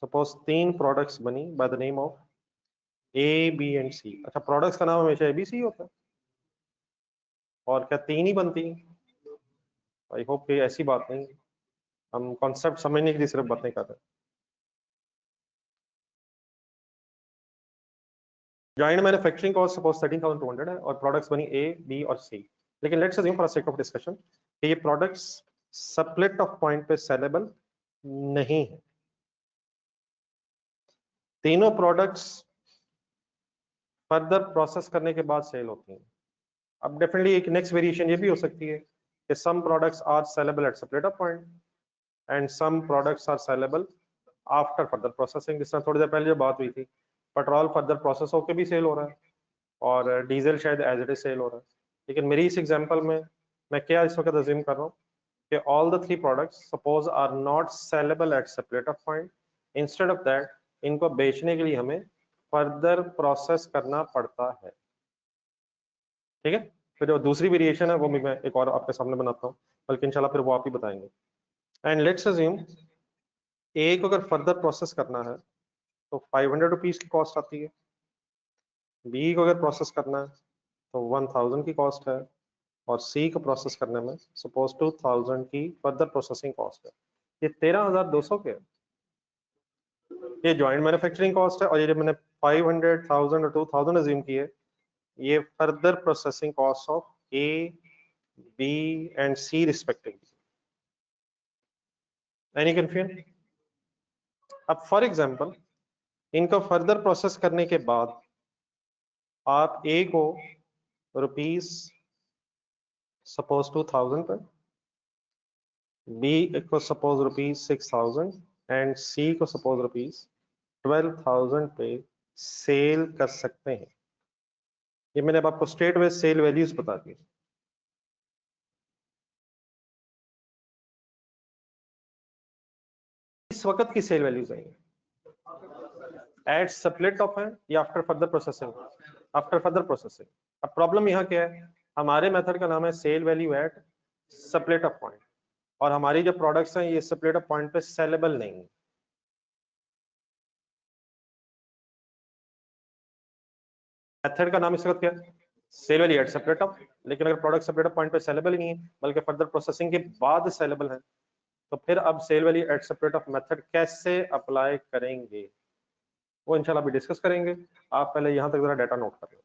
सपोज 3 प्रोडक्ट्स बनी by the name of A, B and C. अच्छा, प्रोडक्ट्स का नाम हमेशा ए बी सी होता है, और क्या 3 ही बनती? आई होप कि ऐसी बात नहीं, हम कॉन्सेप्ट समझने के लिए सिर्फ बातें कर रहे हैं। जॉइंट मैन्युफैक्चरिंग कॉस्ट सपोज 13,200 है, और प्रोडक्ट्स बनी ए, बी और सी। लेकिन let's assume for sake of discussion कि ये प्रोडक्ट्स सप्लिट ऑफ पॉइंट पे सेलेबल नहीं है। तीनों प्रोडक्ट्स फर्दर प्रोसेस करने के बाद सेल होती हैं। अब डेफिनेटली एक नेक्स्ट वेरिएशन ये भी हो सकती है कि some products are sellable at separate point and some products are sellable after further processing। जिस तरह थोड़ी देर पहले जो बात हुई थी, पेट्रोल फर्दर प्रोसेस होकर भी सेल हो रहा है और डीजल शायद एज इट इज सेल हो रहा है। लेकिन मेरी इस एग्जांपल में मैं क्या इस वक्त अज्यूम कर रहा हूँ कि all the three products suppose are not sellable at separate point, instead of that इनको बेचने के लिए हमें फर्दर प्रोसेस करना पड़ता है। ठीक है, फिर जो दूसरी वेरिएशन है वो भी मैं एक और आपके सामने बनाता हूँ, बल्कि इंशाल्लाह फिर वो आप ही बताएंगे। एंड लेट्स अज्यूम ए को अगर फर्दर प्रोसेस करना है तो 500 रुपीज की कॉस्ट आती है, बी को अगर प्रोसेस करना है तो 1000 की कॉस्ट है और सी को प्रोसेस करने में सपोज 2000 की फर्दर प्रोसेसिंग कॉस्ट है। ये 13200 के है। ये जॉइंट मैन्युफैक्चरिंग कॉस्ट है और ये जो मैंने 500, 1000 और 2000 अज्यूम किए ये further processing cost of A, B and C respectively. Any confusion? अब फॉर एग्जांपल इनको फर्दर प्रोसेस करने के बाद आप ए को रुपीस सपोज 2000 पर, बी को सपोज रुपीस 6000 एंड सी को सपोज रुपीस 12000 पे सेल कर सकते हैं। ये मैंने अब आपको स्ट्रेट वे सेल वैल्यूज बता दी। इस वक्त की सेल वैल्यूज आएंगे एट स्प्लिट ऑफ है या after further processing? After further processing. अब प्रॉब्लम यहाँ क्या है, हमारे मेथड का नाम है sale value at split off point और हमारी जो प्रोडक्ट्स हैं ये स्प्लिट ऑफ पॉइंट पे सेलेबल नहीं है। मेथड का नाम इस वक्त क्या है, sale value at separate off, लेकिन अगर प्रोडक्ट सेपरेट ऑफ पॉइंट पे सेलेबल ही नहीं है बल्कि फर्दर प्रोसेसिंग के बाद सेलेबल है तो फिर अब sale value at separate off method कैसे अप्लाई करेंगे वो इंशाल्लाह भी डिस्कस करेंगे। आप पहले यहां तक जरा डाटा नोट कर लो।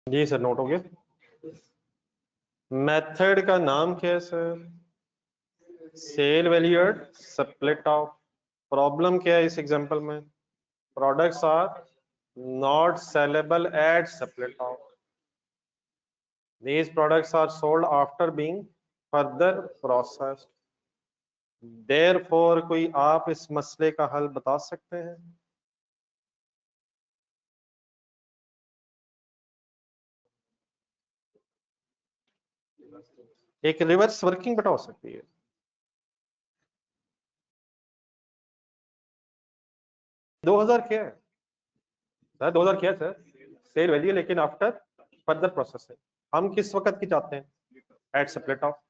जी सर, नोट हो गया। मेथड का नाम क्या है sir? Sale value at split off. Problem क्या है इस एग्जांपल में? Products are not saleable at split off. These products are sold after being further processed. Therefore कोई आप इस मसले का हल बता सकते हैं? एक रिवर्स वर्किंग बता सकती है। 2000 क्या है सर? 2000 क्या है सर? सेल वैल्यू, लेकिन आफ्टर फर्दर प्रोसेसिंग हम किस वक्त की चाहते हैं? Eight split of.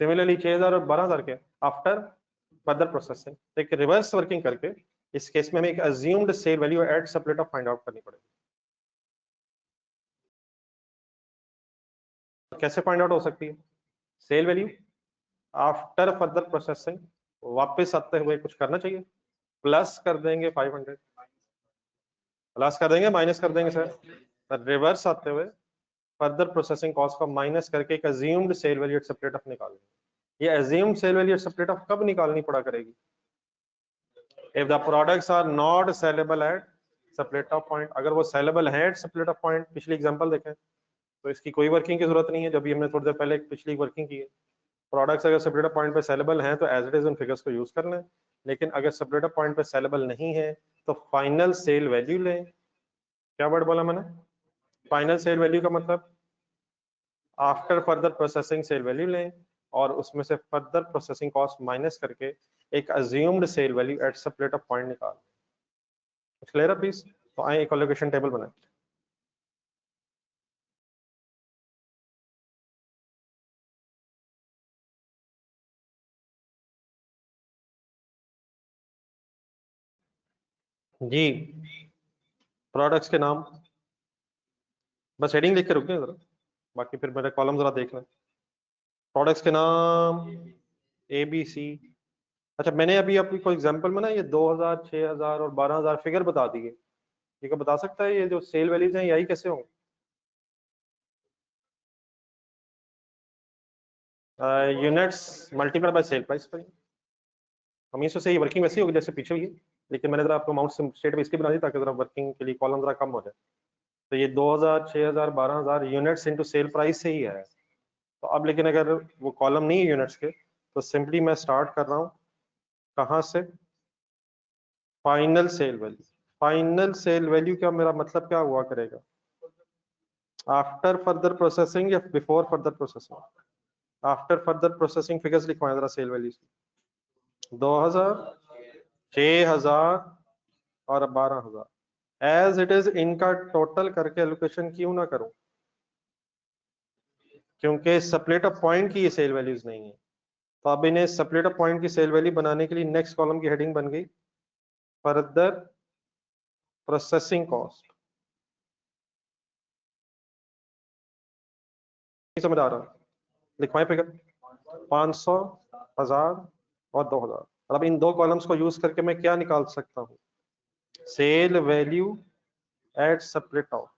सिमिलरली 6000 और 12000 के आफ्टर फर्दर प्रोसेसिंग, तो एक रिवर्स वर्किंग करके इस केस में हमें एक assumed sale value at separate find out करनी पड़ेगी। कैसे फाइंड आउट हो सकती है? Sale value after further processing वापस आते हुए कुछ करना चाहिए, प्लस कर देंगे 500, प्लस कर देंगे माइनस कर देंगे सर, रिवर्स आते हुए फर्दर प्रोसेसिंग कॉस्ट को माइनस करके एक assumed sale value at separate off निकालेंगे। ये assumed sale value at separate off कब निकालनी पड़ा करेगी? If the products are not saleable at separate off point. अगर वो सेलेबल है एट सेपरेट ऑफ पॉइंट, पिछली एग्जांपल देखें तो इसकी कोई वर्किंग की जरूरत नहीं है, जब भी हमने थोड़ी देर पहले पिछली वर्किंग की है। प्रोडक्ट्स अगर सेपरेट पॉइंट पे सेलेबल हैं तो एज इट इज उन फिगर्स को यूज कर लें, लेकिन अगर सेपरेट पॉइंट पे सेलेबल नहीं है तो फाइनल सेल वैल्यू लें। क्या वर्ड बोला मैंने? फाइनल सेल वैल्यू का मतलब after further processing sale value लें और उसमें से फर्दर प्रोसेसिंग कॉस्ट माइनस करके एक assumed sale value at separate point निकाल। क्लियर है प्लीज? तो आए एक एलोकेशन टेबल बनाए। जी, प्रोडक्ट्स के नाम, बस हेडिंग लिख के रुक गए जरा, बाकी फिर मेरे कॉलम जरा देख लें। प्रोडक्ट्स के नाम ए बी सी। अच्छा, मैंने अभी आपको एग्जांपल में ना ये 2000, 6000 और 12000 फिगर बता दिए। ये क्या बता सकता है ये जो सेल वैल्यूज हैं यही कैसे होंगे? Units multiply by sale price पर। हमेशा से ये वर्किंग वैसी होगी जैसे पीछे हुई है, लेकिन मैंने जरा आपको अमाउंट स्टेट में इसलिए बना दी ताकि जरा वर्किंग के लिए कॉलम जरा कम हो जाए। तो ये 2000, 6000, 12000 यूनिट्स इनटू सेल प्राइस से ही है। तो अब लेकिन अगर वो कॉलम नहीं है यूनिट्स के, तो सिंपली मैं स्टार्ट कर रहा हूँ कहाँ से? Final sale value. Final sale value का मेरा मतलब क्या हुआ करेगा? आफ्टर फर्दर प्रोसेसिंग या before further processing? After further processing figures लिखवाएं जरा सेल वैल्यू की। 2000, 6000 और 12000 एज इट इज इनका टोटल करके एलोकेशन क्यों ना करूं? क्योंकि सप्लेट ऑफ पॉइंट की ये सेल वैल्यूज नहीं है। तो अब इन्हें सप्लेट ऑफ पॉइंट की सेल वैल्यू बनाने के लिए नेक्स्ट कॉलम की हेडिंग बन गई फर्दर प्रोसेसिंग कॉस्ट। समझ आ रहा? लिखवाएं फिगर 500, 1000 और 2000। अब इन दो कॉलम्स को यूज करके मैं क्या निकाल सकता हूँ? Sale value at separate off.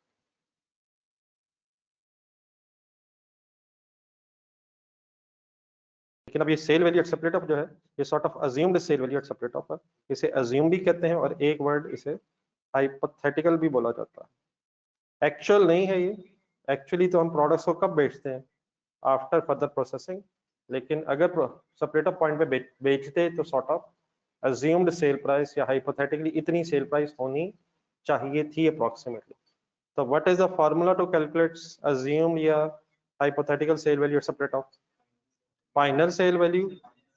लेकिन अब ये sale value at separate off जो है ये sort of assumed sale value at separate off है। इसे अज्यूम भी कहते हैं और एक वर्ड इसे हाइपोथेटिकल भी बोला जाता है। एक्चुअल नहीं है ये। एक्चुअली तो हम प्रोडक्ट्स को कब बेचते हैं? After further processing. लेकिन अगर सेपरेट ऑफ पॉइंट पे बेचते तो sort of assumed sale price या हाइपोथेटिकली इतनी सेल प्राइस होनी चाहिए थी अप्रोक्सीमेटली। तो what is the formula to calculate assumed या hypothetical sale value at separate off? Final sale value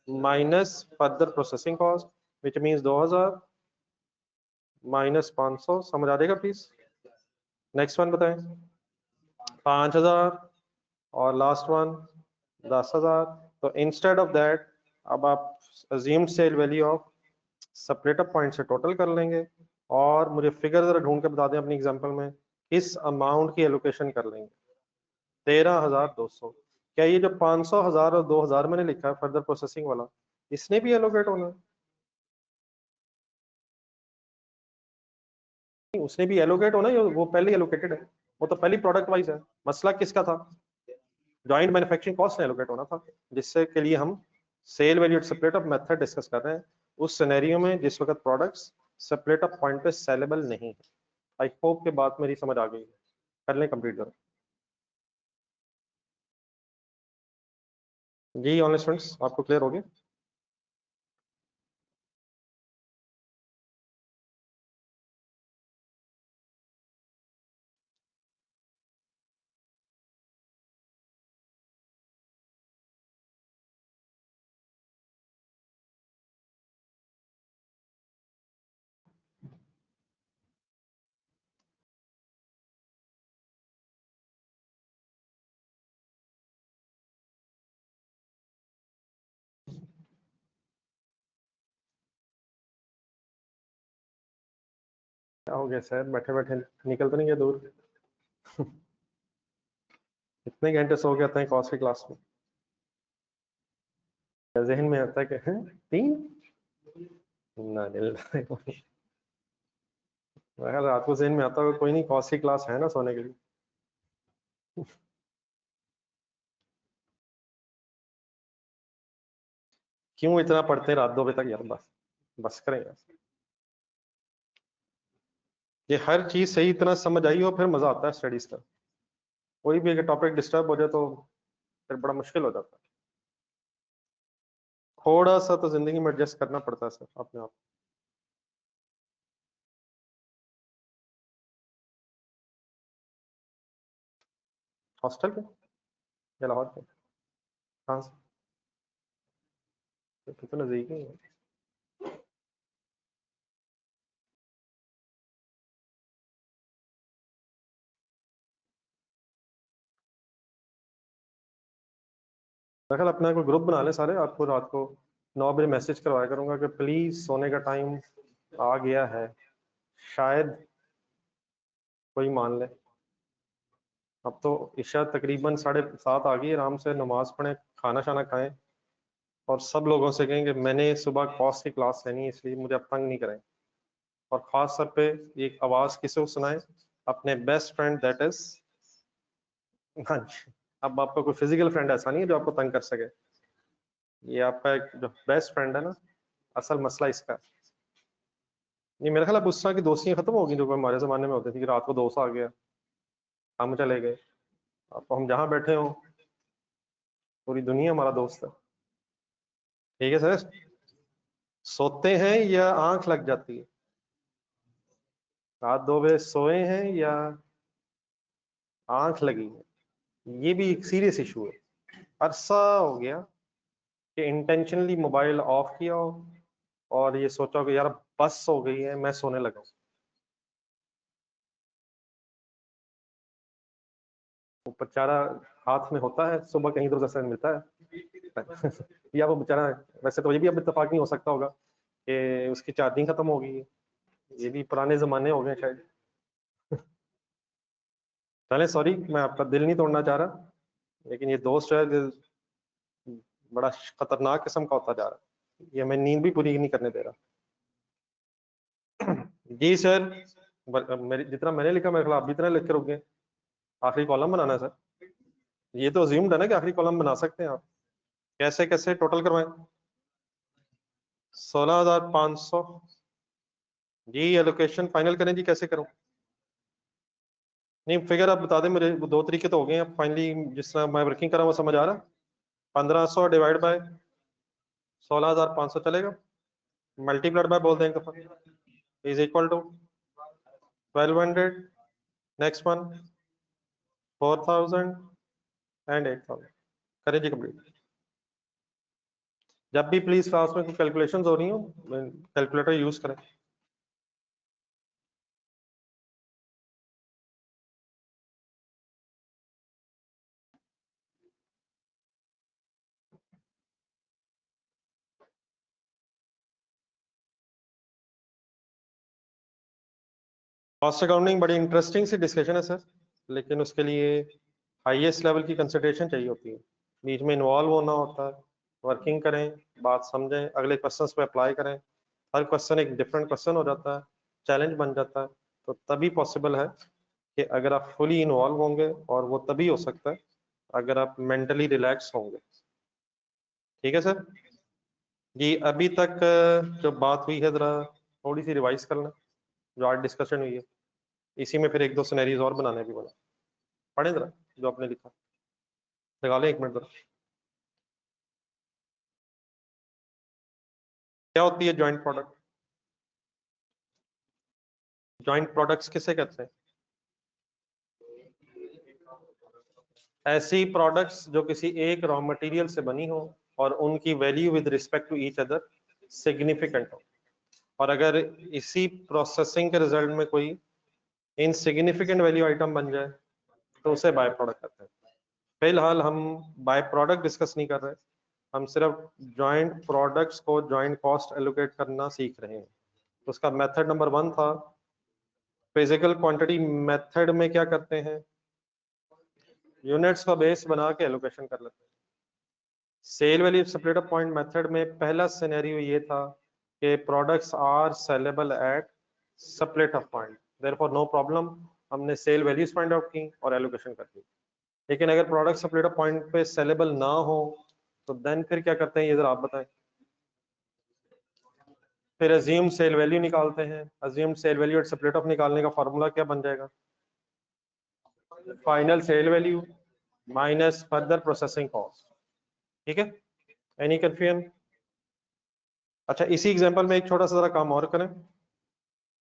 minus further processing cost which means 2000 minus 500। समझ आ जाएगा please? Next one बताएं। 5000 और लास्ट वन 10,000। तो इंस्टेड ऑफ दैट अब आप assumed sale value of separate point से total कर लेंगे और मुझे फिगर जरा ढूंढ के बता दें अपनी एग्जांपल में किस अमाउंट की एलोकेशन कर लेंगे। 13,200। क्या ये जो 500, 1000 और 2000 मैंने लिखा है फर्दर प्रोसेसिंग वाला, इसने भी एलोकेट होना है? नहीं, उसने भी एलोकेट होना है, वो पहले एलोकेटेड है। वो तो पहली प्रोडक्ट वाइज है। मसला किसका था? जॉइंट मैन्युफैक्चरिंग कॉस्ट ने एलोकेट होना था, जिससे के लिए हम sale value separate off method discuss कर रहे हैं उस सिनेरियो में जिस वक्त प्रोडक्ट्स सेपरेट ऑफ पॉइंट पे सेलेबल नहीं है। आई होप के बात मेरी समझ आ गई है। कर लें कंप्लीट करो। जी ऑनलाइन स्टूडेंट्स, आपको क्लियर हो गया? हो गया सर, बैठे बैठे निकल तो नहीं गया दूर? इतने घंटे सो गए हैं कॉस्ट की क्लास में, जहन में आता है कि हैं 3 ना अगर रात को जहन में आता होगा कोई नहीं, कॉस्ट की क्लास है ना सोने के लिए। क्यों इतना पढ़ते हैं रात 2 बजे तक यार? बस बस करें यार, ये हर चीज सही इतना समझ आई हो फिर मजा आता है स्टडीज का। कोई भी अगर टॉपिक डिस्टर्ब हो जाए तो फिर बड़ा मुश्किल हो जाता है। थोड़ा सा तो जिंदगी में एडजस्ट करना पड़ता है सर अपने आप। हॉस्टल के या लाहौर के? कहाँ से? तो नजदीक ही है। मैं कल अपना कोई ग्रुप बना ले सारे, आपको रात को 9 बजे मैसेज करवाया करूंगा कि प्लीज सोने का टाइम आ गया है। शायद कोई मान ले। अब तो ईशा तकरीबन 7:30 आ गई, आराम से नमाज पढ़ें, खाना शाना खाएं और सब लोगों से कहें कि मैंने सुबह कॉस्ट की क्लास लेनी है इसलिए मुझे अब तंग नहीं करें। और खास तौर पे एक आवाज किसे को सुनाए? अपने बेस्ट फ्रेंड दैट इज, हाँ जी, अब आपका कोई फिजिकल फ्रेंड ऐसा नहीं है जो आपको तंग कर सके, ये आपका एक जो बेस्ट फ्रेंड है ना, असल मसला इसका है। ये मेरा ख्याल अब उस तरह की दोस्तियां खत्म होगी जो हमारे जमाने में होती थी कि रात को दोस्त आ गया, हम चले गए। अब तो हम जहाँ बैठे हो पूरी दुनिया हमारा दोस्त है। ठीक है सर, सोते हैं या आंख लग जाती है? रात 2 बजे सोए हैं या आंख लगी है? ये भी एक सीरियस इशू है। अरसा हो गया कि इंटेंशनली मोबाइल ऑफ किया हो और ये सोचा कि यार बस हो गई है मैं सोने लगा हूं। वो बेचारा हाथ में होता है, सुबह कहीं तो जैसे मिलता है। या वो बेचारा, वैसे तो ये भी अब इत्तेफाक नहीं हो सकता होगा कि उसकी चार्जिंग खत्म हो गई है, ये भी पुराने जमाने हो गए शायद। चले सॉरी, मैं आपका दिल नहीं तोड़ना चाह रहा, लेकिन ये दोस्त है जो बड़ा खतरनाक किस्म का होता जा रहा है, ये मैं नींद भी पूरी नहीं करने दे रहा। जी सर, मेरी जितना मैंने लिखा मेरे ख्याल आप भी इतना लिख के रुक गए। आखिरी कॉलम बनाना है सर, ये तो अज्यूम्ड है ना कि आखिरी कॉलम बना सकते हैं आप। कैसे कैसे टोटल करवाएं? 16,500। जी एलोकेशन फाइनल करें जी, कैसे करूं? नहीं फिगर आप बता दें मुझे, वो 2 तरीके तो हो गए हैं फाइनली, जिस तरह मैं वर्किंग कर रहा हूँ वो समझ आ रहा। 1500 डिवाइड बाय 16,500 चलेगा, मल्टीप्लाइड बाय बोल दें एक दफा, is equal to 1200, next one 4000 and 8000। करें जी कंप्लीट। जब भी प्लीज क्लास में कोई कैलकुलेशंस हो रही हो कैलकुलेटर यूज करें। कॉस्ट अकाउंटिंग बड़ी इंटरेस्टिंग सी डिस्कशन है सर, लेकिन उसके लिए हाईएस्ट लेवल की कंसंट्रेशन चाहिए होती है, बीच में इन्वॉल्व होना होता है, वर्किंग करें, बात समझें, अगले क्वेश्चंस पे अप्लाई करें, हर क्वेश्चन एक डिफरेंट क्वेश्चन हो जाता है, चैलेंज बन जाता है। तो तभी पॉसिबल है कि अगर आप फुली इन्वॉल्व होंगे, और वो तभी हो सकता है अगर आप मेंटली रिलैक्स होंगे। ठीक है सर जी, अभी तक जो बात हुई है जरा थोड़ी सी रिवाइज कर लें, जो आज डिस्कशन हुई है, इसी में फिर 1-2 सिनेरियोज और बनाने भी बोला। पढ़े जरा जो आपने लिखा, लगा लें 1 मिनट जरा। क्या होती है जॉइंट प्रोडक्ट? जॉइंट प्रोडक्ट्स किसे कहते हैं? ऐसी प्रोडक्ट्स जो किसी एक रॉ मटेरियल से बनी हो और उनकी value with respect to each other significant हो, और अगर इसी प्रोसेसिंग के रिजल्ट में कोई इनसिग्निफिकेंट वैल्यू आइटम बन जाए तो उसे बाय प्रोडक्ट कहते हैं। फिलहाल हम बाय प्रोडक्ट डिस्कस नहीं कर रहे, हम सिर्फ जॉइंट प्रोडक्ट्स को जॉइंट कॉस्ट एलोकेट करना सीख रहे हैं। तो उसका मेथड नंबर 1 था फिजिकल क्वांटिटी मेथड में क्या करते हैं, यूनिट्स का बेस बना के एलोकेशन कर लेते हैं। Sale value split up point method में पहला सिनेरियो ये था कि products are saleable at split up point, therefore no problem, हमने सेल वैल्यूज फाइंड आउट की और एलोकेशन कर दी। लेकिन अगर प्रोडक्ट स्प्लिट अप पॉइंट पे सेलेबल ना हो तो देन फिर क्या करते हैं, ये जरा आप बताएं। फिर अज्यूम सेल वैल्यू निकालते हैं। Assume sale value at split up निकालने का फॉर्मूला क्या बन जाएगा, final sale value minus further processing cost. ठीक है, एनी कंफ्यूजन? अच्छा, इसी एग्जांपल में एक छोटा सा जरा काम और करें।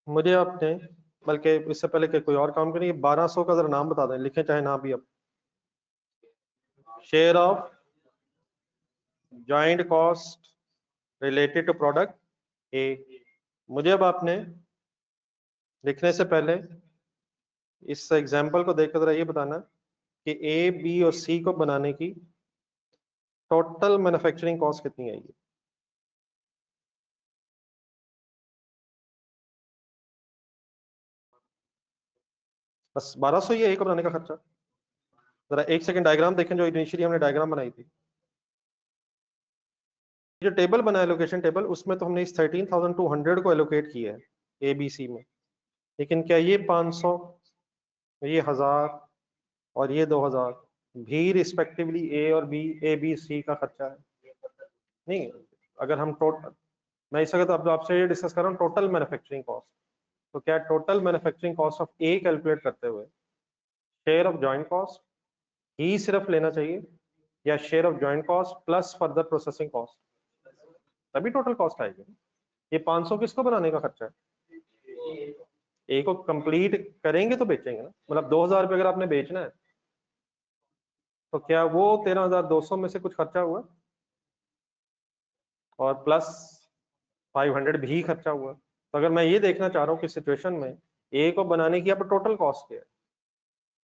मुझे आपने, बल्कि इससे पहले कि कोई और काम करें, 1200 का जरा नाम बता दें, लिखें चाहे ना भी। अब share of joint cost related to product A. मुझे अब आपने लिखने से पहले इस एग्जांपल को देखकर जरा ये बताना कि ए, बी और सी को बनाने की टोटल मैन्युफैक्चरिंग कॉस्ट कितनी आएगी। बस 1200 ही है ए को बनाने का खर्चा। जरा एक सेकंड डायग्राम देखें जो इनिशियली हमने डायग्राम बनाई थी। जो टेबल बना है लोकेशन टेबल, उसमें तो हमने इस 13,200 को एलोकेट किया है ए बी सी में। लेकिन क्या ये 500, ये 1000 और ये 2000 भी रिस्पेक्टिवली ए और बी, ए बी सी का खर्चा है? नहीं। अगर हम टोटल, मैं इस वक्त आपसे ये डिस्कस कर रहा हूँ टोटल मैन्युफैक्चरिंग कॉस्ट। तो क्या total manufacturing cost of A calculate करते हुए शेयर ऑफ जॉइंट कॉस्ट ही सिर्फ लेना चाहिए, या share of joint cost plus further processing cost, तभी टोटल कॉस्ट आएगी। ये 500 किसको बनाने का खर्चा है, ए को कंप्लीट करेंगे तो बेचेंगे ना। मतलब 2000 रुपये अगर आपने बेचना है तो क्या वो 13,200 में से कुछ खर्चा हुआ और प्लस 500 भी खर्चा हुआ। तो अगर मैं ये देखना चाह रहा हूँ कि सिचुएशन में ए को बनाने की अब टोटल कॉस्ट क्या है,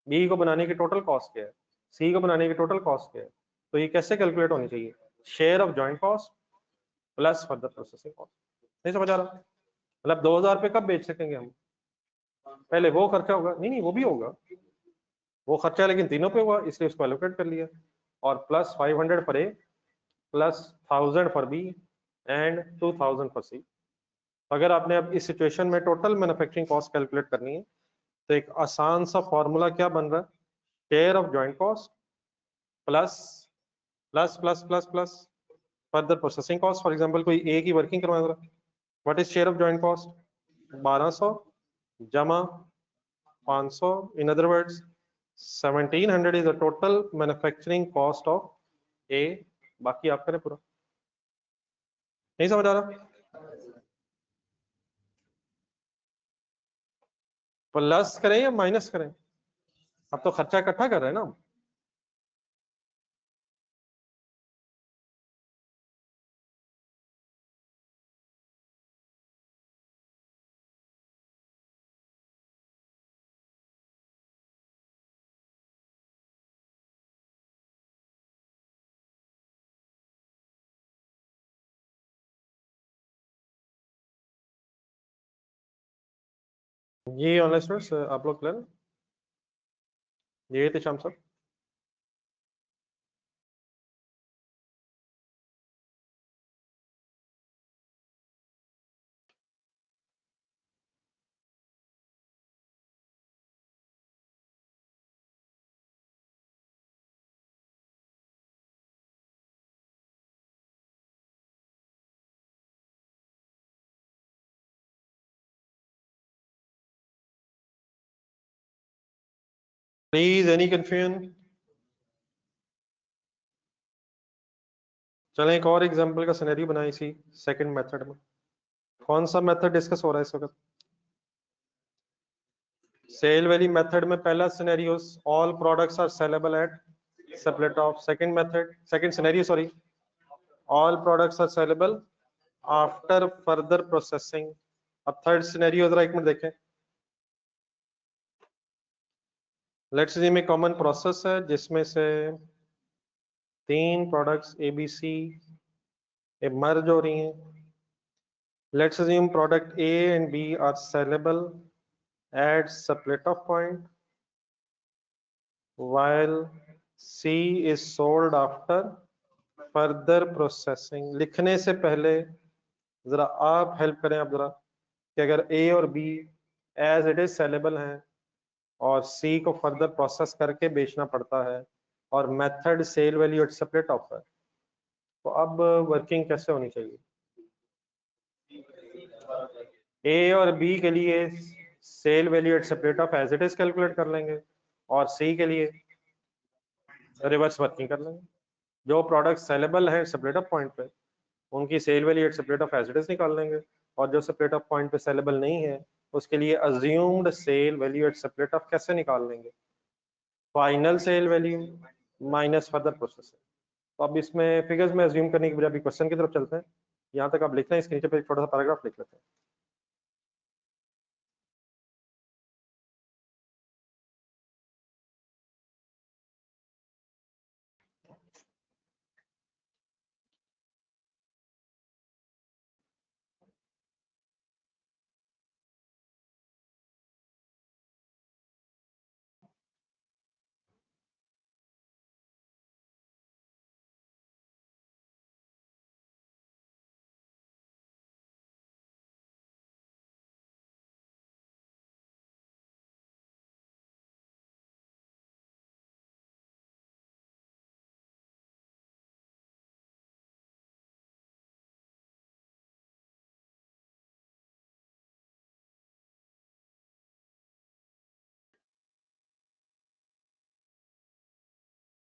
बी को बनाने की टोटल कॉस्ट क्या है, सी को बनाने की टोटल कॉस्ट क्या है, तो ये कैसे कैलकुलेट होनी चाहिए, share of joint cost plus further processing cost. नहीं समझ आ रहा? मतलब 2000 पे कब बेच सकेंगे हम, पहले वो खर्चा होगा। नहीं नहीं, वो भी होगा, वो खर्चा लेकिन तीनों पे हुआ इसलिए उसको एलोकेट कर लिया। और plus 500 for A, plus 1000 for B and 2000 for C. अगर आपने अब इस सिचुएशन में टोटल मैन्युफैक्चरिंग कॉस्ट कैलकुलेट करनी है तो एक आसान सा फॉर्मूला क्या बन रहा है, share of joint cost plus plus plus plus plus further processing cost. For example कोई ए की वर्किंग करवा रहा है, what is share of joint cost, 1200 जमा 500, in other words 1700 is the total manufacturing cost of A. बाकी आप करें पूरा। नहीं समझ आ रहा? प्लस करें या माइनस करें, अब तो खर्चा इकट्ठा कर रहे हैं ना। ये ऑनलाइन स्टूडेंट्स आप लोग क्लियर, ये थे शाम सर। Please any confusion? चलें एक और एग्जांपल का सिनेरियो बनाए इसी सेकंड मेथड में। कौन सा मेथड डिस्कस हो रहा है इस वक्त, सेल वैल्यू मेथड में पहला scenario all products are saleable at split off. Second method, second scenario sorry, all products are saleable after further processing. अब थर्ड सिनेरियो जरा एक मिनट देखें। लेट्स अज्यूम एक कॉमन प्रोसेस है जिसमें से 3 प्रोडक्ट्स ए बी सी मर्ज हो रही हैं। Let's assume product A and B are saleable at split off point while C is sold after further processing। लिखने से पहले जरा आप हेल्प करें आप जरा कि अगर A और B as it is saleable हैं और C को फर्दर प्रोसेस करके बेचना पड़ता है और method sale value at split off है, तो अब वर्किंग कैसे होनी चाहिए? ए और बी के लिए sale value at split off as it is calculate कर लेंगे और सी के लिए रिवर्स वर्किंग कर लेंगे। जो प्रोडक्ट सेलेबल है स्प्लिट ऑफ पॉइंट पे उनकी sale value at split off as it is निकाल लेंगे, और जो स्प्लिट ऑफ पॉइंट पे सेलेबल नहीं है उसके लिए assumed sale value at split off कैसे निकाल लेंगे? Final sale value minus further processing. तो अब इसमें फिगर्स में अज्यूम करने की बजाय अभी क्वेश्चन की तरफ चलते हैं। यहाँ तक आप लिखते हैं, इसके नीचे पे एक छोटा सा पैराग्राफ लिख लेते हैं।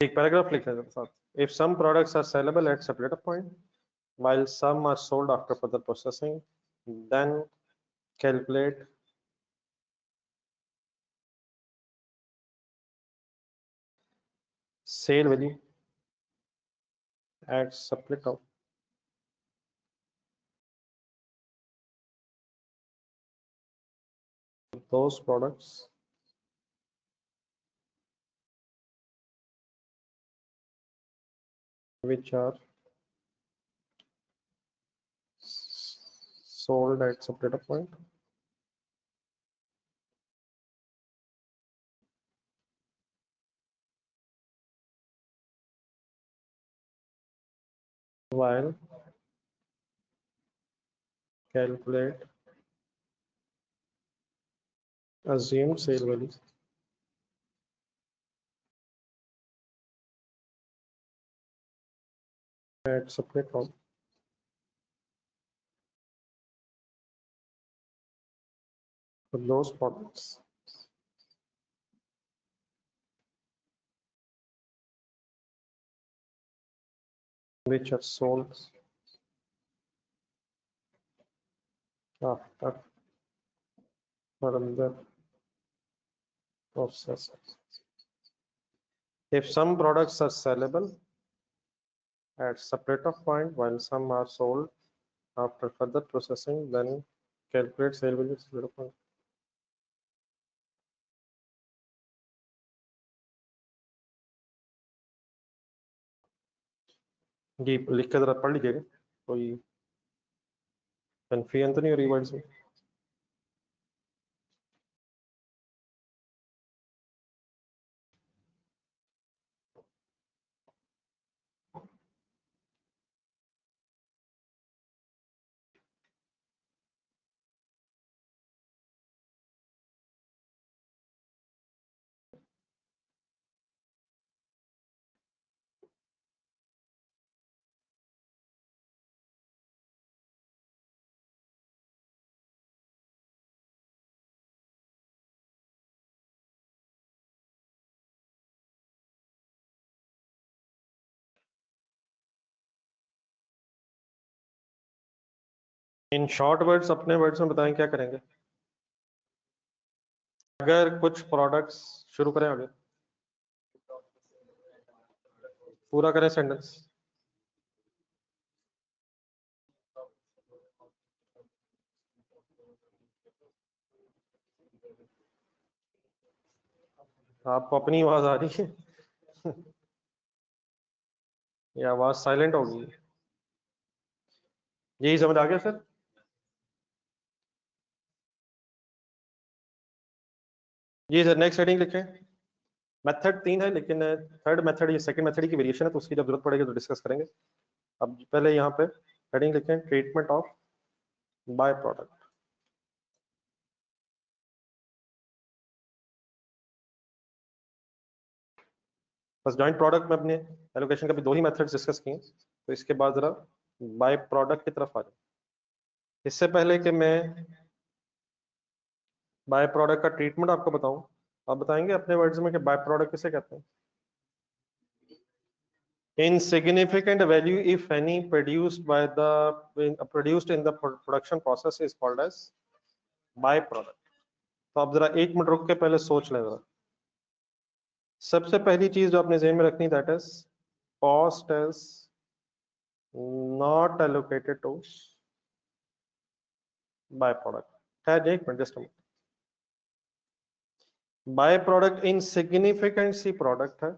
एक पैराग्राफ लिख लेते हैं साथ। If some products are saleable at separate point while some are sold after further processing, then calculate sale value at split of those products which are sold at separate point while calculate assumed sale value at separate point for those products which are sold after further processing. If some products are sellable at separate of point while some are sold after further processing, then calculate sale value at separate point. जी लिख के जरा पढ़ लीजिएगा, कोई confusion तो नहीं हो रही वर्ड्स में? इन शॉर्ट वर्ड्स अपने वर्ड्स में बताएं क्या करेंगे? अगर कुछ प्रोडक्ट्स, शुरू करें आगे, पूरा करें सेंटेंस। आपको अपनी आवाज आ रही है या आवाज साइलेंट होगी? यही समझ आ गया सर? जी सर, नेक्स्ट हेडिंग लिखें। मेथड 3 है, लेकिन थर्ड मेथड, ये सेकंड मेथड की वेरिएशन है, तो उसकी जब जरूरत पड़ेगी तो डिस्कस करेंगे। अब पहले यहाँ पे हेडिंग लिखें, ट्रीटमेंट ऑफ बाय प्रोडक्ट। बस जॉइंट प्रोडक्ट में अपने एलोकेशन का भी 2 ही मेथड्स डिस्कस किए, तो इसके बाद जरा बाय प्रोडक्ट की तरफ आ जाए। इससे पहले कि मैं बाय प्रोडक्ट का ट्रीटमेंट आपको बताऊं, आप बताएंगे अपने वर्ड्स में कि बाय प्रोडक्ट किसे कहते हैं? Insignificant value, if any, produced in the production process is called as byproduct. तो आप जरा 1 मिनट रुक के पहले सोच लें जरा। सबसे पहली चीज जो आपने ज़हन में रखनी, that is cost is not allocated to by product. ठहर 1 minute, just. By product insignificant C product है,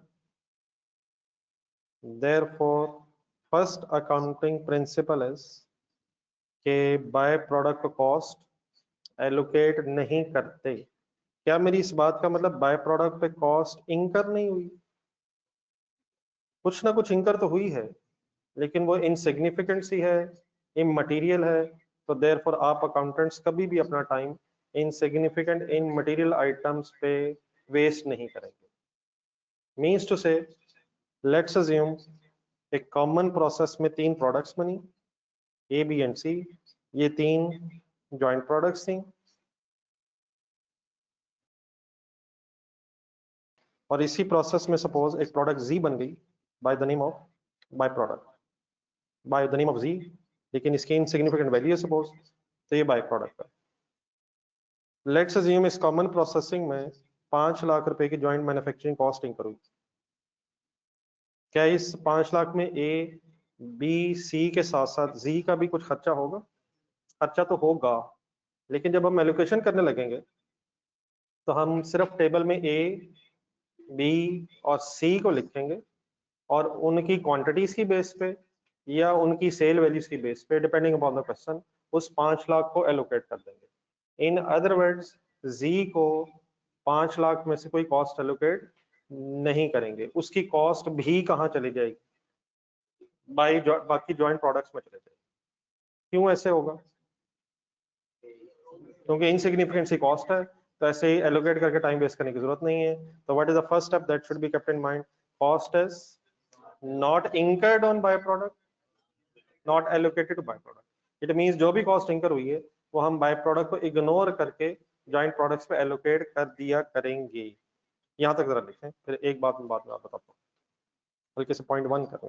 therefore first accounting principle is के बाय प्रोडक्ट कॉस्ट एलोकेट नहीं करते। क्या मेरी इस बात का मतलब बाय प्रोडक्ट पे कॉस्ट इंकर नहीं हुई? कुछ ना कुछ इंकर तो हुई है, लेकिन वो इनसिग्निफिकेंट सी है, इमटेरियल है। तो देयरफॉर आप अकाउंटेंट्स कभी भी अपना टाइम इनसिग्निफिकेंट इमटेरियल आइटम्स पे वेस्ट नहीं करेंगे। मीन्स टू से, लेट्स अज्यूम एक कॉमन प्रोसेस में 3 प्रोडक्ट्स बनी, ए बी एंड सी। ये 3 जॉइंट प्रोडक्ट्स थी, और इसी प्रोसेस में सपोज एक प्रोडक्ट जी बन गई by the name of by product, by the name of G, लेकिन इसकी इनसिग्निफिकेंट वैल्यू है सपोज, तो ये बाय प्रोडक्ट है। लेट्स अज्यूम इस कॉमन प्रोसेसिंग में 5 लाख रुपए की जॉइंट मैन्युफैक्चरिंग कॉस्ट इंकर हुई। क्या इस 5 लाख में ए बी सी के साथ साथ जी का भी कुछ खर्चा होगा? खर्चा तो होगा, लेकिन जब हम एलोकेशन करने लगेंगे तो हम सिर्फ टेबल में ए बी और सी को लिखेंगे, और उनकी क्वांटिटीज की बेस पे या उनकी सेल वैल्यूज की बेस पे, डिपेंडिंग अपॉन द क्वेश्चन, उस 5 लाख को एलोकेट कर देंगे। इन अदर वर्ड्स, जी को 5 लाख में से कोई कॉस्ट एलोकेट नहीं करेंगे, उसकी कॉस्ट भी कहाँ चली जाएगी? बाकी जॉइंट प्रोडक्ट्स में चले जाएगी। क्यों ऐसे होगा? क्योंकि इनसिग्निफिकेंट सी कॉस्ट है, तो ऐसे ही एलोकेट करके टाइम वेस्ट करने की जरूरत नहीं है। तो what is the first step that should be kept in mind? Cost is not incurred on by product, not allocated to by product. It means जो भी कॉस्ट इंकर हुई है वो हम बाय प्रोडक्ट को इग्नोर करके जॉइंट प्रोडक्ट्स पे allocate कर दिया करेंगे। यहाँ तक जरा लिखें, फिर एक बात में बाद में आप बताता हूँ, हल्के से पॉइंट 1 करें।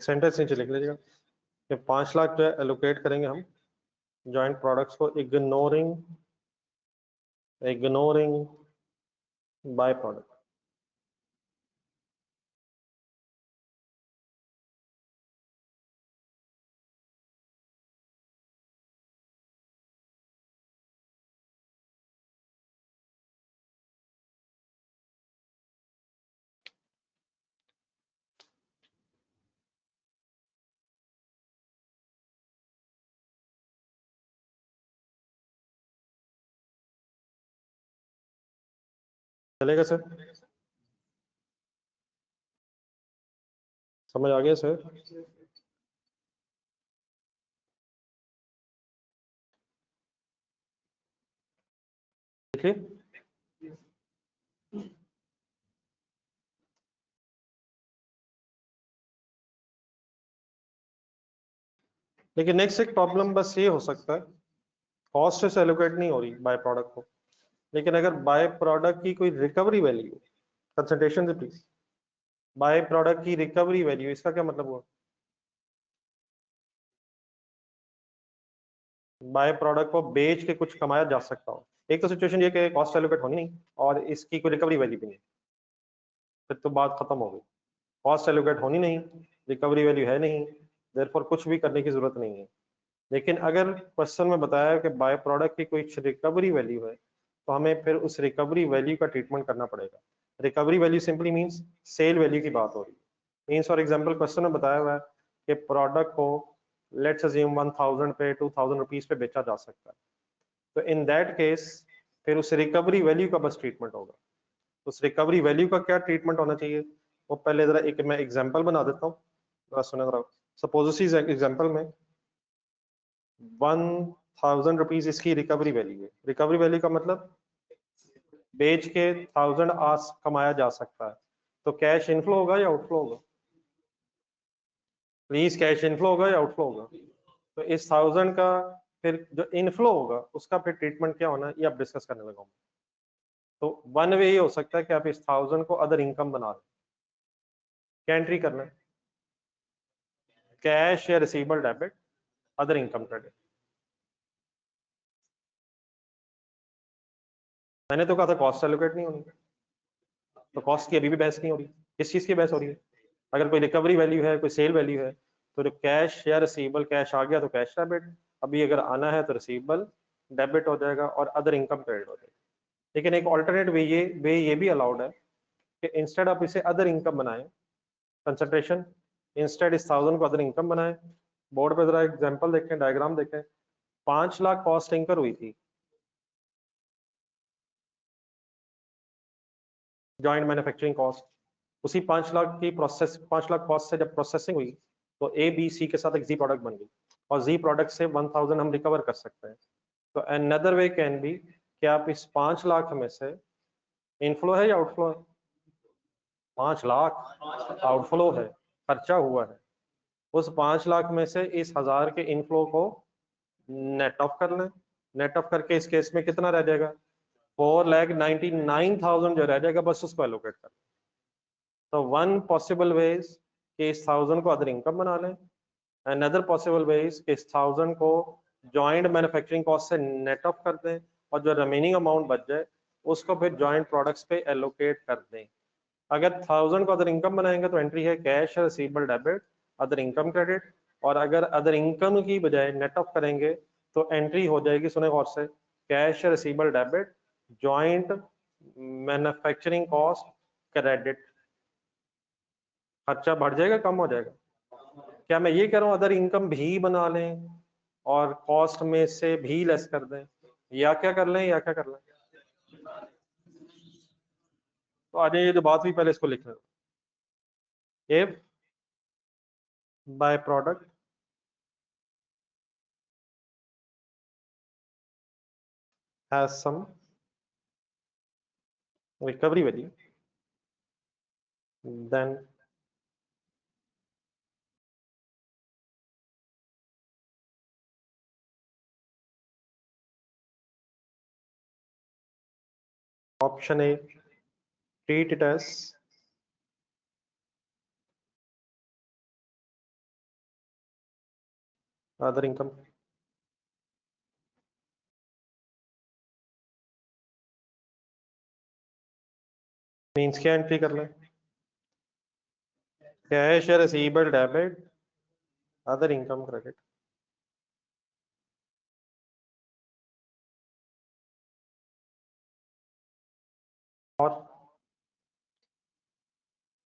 सेंटेंस नीचे लिख लीजिएगा कि 5 लाख जो है एलोकेट करेंगे हम जॉइंट प्रोडक्ट्स को, इग्नोरिंग बाय प्रोडक्ट। चलेगा सर? समझ आ गया सर? देखिए, लेकिन नेक्स्ट एक प्रॉब्लम बस ये हो सकता है, कॉस्ट से एलोकेट नहीं हो रही बाय प्रोडक्ट को, लेकिन अगर बाय प्रोडक्ट की कोई रिकवरी वैल्यू, कंसंट्रेशन से प्लीज, बाय प्रोडक्ट की रिकवरी वैल्यू, इसका क्या मतलब हुआ? बाय प्रोडक्ट को बेच के कुछ कमाया जा सकता हो। एक तो सिचुएशन ये कि कॉस्ट एलोकेट होनी नहीं और इसकी कोई रिकवरी वैल्यू भी नहीं, फिर तो बात खत्म हो गई। कॉस्ट एलोकेट होनी नहीं, रिकवरी वैल्यू है नहीं, देयरफॉर कुछ भी करने की जरूरत नहीं है। लेकिन अगर क्वेश्चन में बताया कि बाय प्रोडक्ट की कोई रिकवरी वैल्यू है, तो हमें फिर उस रिकवरी वैल्यू का ट्रीटमेंट करना पड़ेगा। Recovery value simply means sale value की बात हो रही है। मीन्स फॉर एग्जाम्पल क्वेश्चन में बताया हुआ है कि प्रोडक्ट को लेट्स अज्यूम 1000 पे 2000 रुपीज पे बेचा जा सकता है, तो इन दैट केस फिर उस रिकवरी वैल्यू का बस ट्रीटमेंट होगा। तो उस रिकवरी वैल्यू का क्या ट्रीटमेंट होना चाहिए, वो पहले जरा एक मैं एग्जांपल बना देता हूँ, जरा सुने जरा। सपोज इस एग्जांपल में 1000 रुपीज इसकी रिकवरी वैल्यू है। रिकवरी वैल्यू का मतलब बेच के 1000 आस कमाया जा सकता है। तो कैश इनफ्लो होगा या आउटफ्लो होगा? प्लीज, कैश इनफ्लो होगा या आउटफ्लो होगा? तो इस 1000 का फिर जो इनफ्लो होगा उसका फिर ट्रीटमेंट क्या होना है, ये आप डिस्कस करने लगा हूँ। तो वन वे ये हो सकता है कि आप इस 1000 को अदर इनकम बना रहे, क्या एंट्री करना है? कैश या receivable debit, other income credit. मैंने तो कहा था कॉस्ट एलोकेट नहीं होनी, तो कॉस्ट की अभी भी बहस नहीं हो रही। किस चीज की बहस हो रही है? अगर कोई रिकवरी वैल्यू है, कोई सेल वैल्यू है, तो जो कैश या रिसीवेबल, कैश आ गया तो कैश डेबिट, अभी अगर आना है तो रिसीवेबल डेबिट हो जाएगा और अदर इनकम क्रेडिट हो जाएगा। लेकिन एक ऑल्टरनेट वे ये भी अलाउड है कि इंस्टेड आप इसे अदर इनकम बनाएं, कंसंट्रेशन, इंस्टेड इस 1000 को अदर इनकम बनाएं। बोर्ड पे जरा एग्जांपल देखें, डायग्राम देखें। 5 लाख कॉस्ट इंकर हुई थी जॉइंट मैन्युफैक्चरिंग कॉस्ट। उसी 5 लाख की प्रोसेस, 5 लाख कॉस्ट से जब प्रोसेसिंग हुई तो ए बी सी के साथ एक जी प्रोडक्ट बन गई और जी प्रोडक्ट से 1000 हम रिकवर कर सकते हैं। तो अनदर वे कैन बी कि आप इस 5 लाख में से, इनफ्लो है या आउटफ्लो है? 5 लाख आउटफ्लो है, खर्चा हुआ है। उस 5 लाख में से इस 1000 के इनफ्लो को नेट ऑफ कर लें। नेट ऑफ करके इस केस में कितना रह जाएगा? 4,99,000 जो रह जाएगा, बस उसको एलोकेट कर। तो वन पॉसिबल वेज कि इस 1000 को अदर इनकम बना लें, अनदर पॉसिबल वेज कि इस 1000 को जॉइंट मैन्युफैक्चरिंग कॉस्ट से नेट ऑफ कर दें और जो रिमेनिंग अमाउंट बच जाए उसको फिर जॉइंट प्रोडक्ट्स पे एलोकेट कर दें। अगर 1000 को अदर इनकम बनाएंगे तो एंट्री है cash receivable debit, other income credit. और अगर अदर इनकम की बजाय नेट ऑफ करेंगे तो एंट्री हो जाएगी, सुने गौर से, cash receivable debit, joint manufacturing cost credit. खर्चा बढ़ जाएगा, कम हो जाएगा? क्या मैं ये कह रहा हूँ अदर इनकम भी बना लें और कॉस्ट में से भी लेस कर दें, या क्या कर लें, या क्या कर लें? तो आज ये जो बात हुई पहले इसको लिख लें। If by product has some recovery value, then option A, treat it as other income। Means क्या एंट्री कर लें? कैश या receivable debit, other income credit. और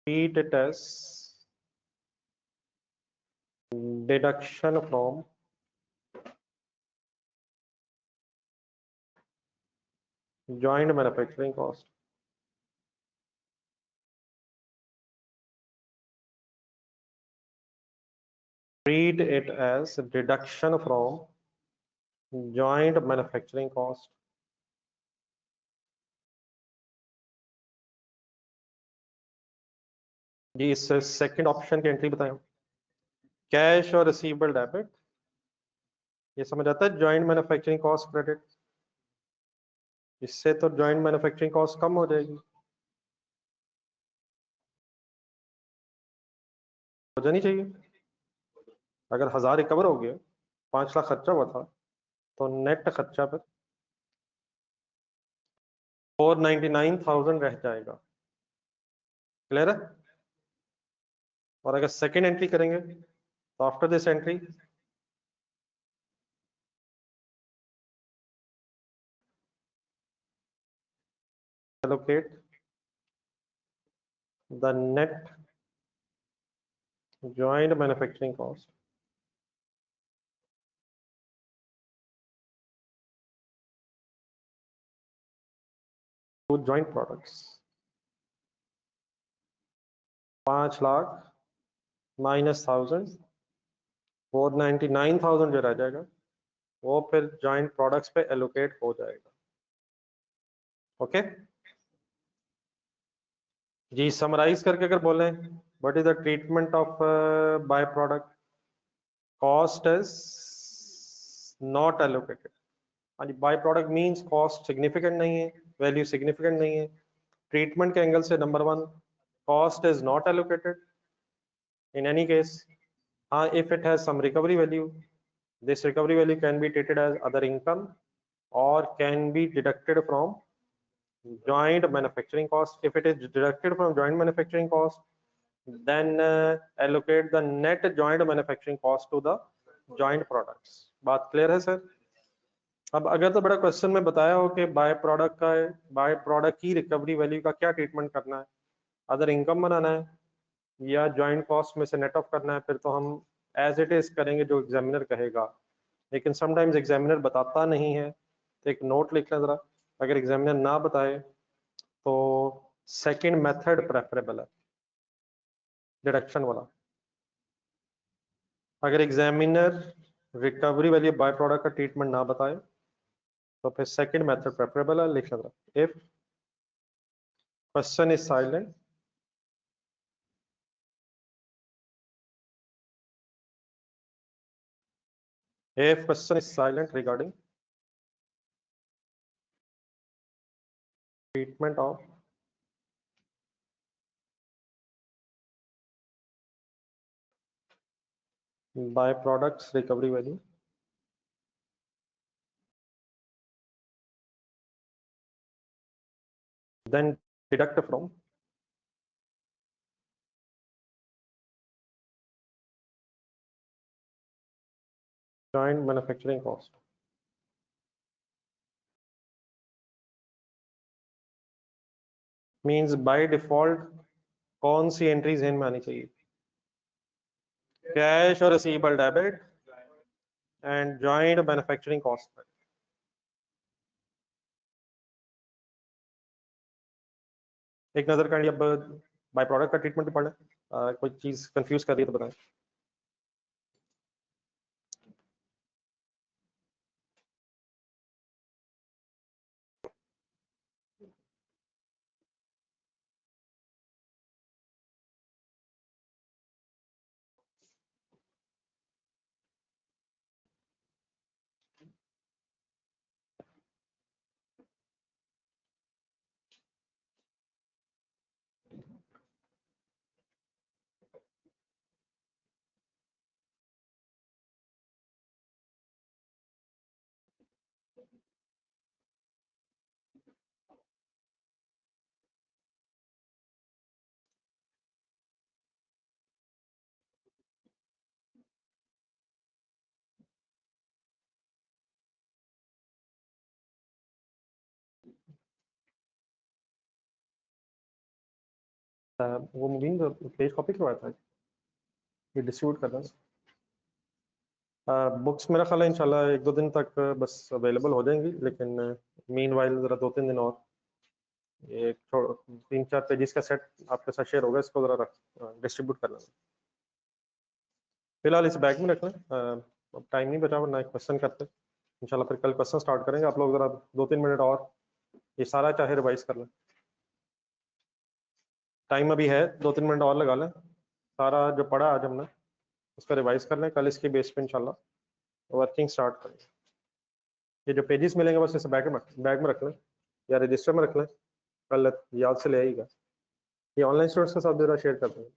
treat it as deduction from joint manufacturing cost। Treat it as deduction from joint manufacturing cost। जी इस second option की entry बताएं। Cash और receivable debit, ये समझ आता है, जॉइंट मैन्युफैक्चरिंग कॉस्ट क्रेडिट। इससे तो जॉइंट मैन्युफैक्चरिंग कॉस्ट कम हो जाएगी। हो जानी चाहिए। अगर 1000 रिकवर हो गया, 5 लाख खर्चा हुआ था, तो नेट खर्चा पर 499,000 रह जाएगा। क्लियर है? और अगर सेकेंड एंट्री करेंगे तो after this entry allocate the net joint manufacturing cost to joint products। 5 lakh minus 1000, 499,000 जो रह जाएगा वो फिर जॉइंट प्रोडक्ट्स पे एलोकेट हो जाएगा। ओके जी, समराइज करके अगर बोलें, what is the treatment of by product? Cost is not allocated. हाँ जी, by product means cost significant नहीं है, वैल्यू सिग्निफिकेंट नहीं है। ट्रीटमेंट के एंगल से number 1, cost is not allocated in any case। if it has some recovery value, this recovery value can be treated as other income or can be deducted from joint manufacturing cost। If it is deducted from joint manufacturing cost, then allocate the net joint manufacturing cost to the joint products। बात clear है sir? अब अगर तो बड़ा question में बताया हो कि बाय प्रोडक्ट की रिकवरी वैल्यू का क्या ट्रीटमेंट करना है, अदर इनकम बनाना है या जॉइंट कॉस्ट में से नेट ऑफ करना है, फिर तो हम एज इट इज करेंगे जो एग्जामिनर कहेगा। लेकिन समटाइम्स एग्जामिनर बताता नहीं है, तो एक नोट लिख लें जरा। अगर एग्जामिनर ना बताए तो सेकंड मेथड प्रेफरेबल है, डिडक्शन वाला। अगर examiner recovery value by product का ट्रीटमेंट ना बताए तो फिर सेकंड मेथड प्रेफरेबल है, लिख लें जरा। If question is silent, if question is silent regarding treatment of byproducts recovery value, then deduct from joint manufacturing cost। Means by default कौन सी एंट्री जेन में आनी चाहिए? कैश और receivable debit and joint manufacturing cost. एक नजर kindly अब by product का treatment भी पढ़ लें। कोई चीज कंफ्यूज कर रही है तो बताएं। वो मुबीन पेज कॉपी करवाया था, ये डिस्ट्रीब्यूट करना। बुक्स मेरा ख्याल है इंशाल्लाह 1-2 दिन तक बस अवेलेबल हो जाएंगी, लेकिन मीन वाइल जरा 2-3 दिन और ये 3-4 पेजेस का सेट आपके साथ शेयर होगा, इसको जरा डिस्ट्रीब्यूट कर लेना। फिलहाल इस बैग में रख लें, अब टाइम नहीं बचा, वरना एक क्वेश्चन करते इंशाल्लाह। फिर कल क्वेश्चन स्टार्ट करेंगे। आप लोग जरा 2-3 मिनट और ये सारा चाहे रिवाइज कर लें, टाइम अभी है, 2-3 मिनट और लगा लें। सारा जो पढ़ा आज हमने उसका रिवाइज कर लें, कल इसके बेस पे इंशाल्लाह वर्किंग स्टार्ट करेंगे। ये जो पेजेस मिलेंगे बस इसे बैग में रख लें या रजिस्टर में रख लें, कल याद से ले आइएगा। ये ऑनलाइन स्टूडेंट्स के साथ जरा शेयर कर देंगे।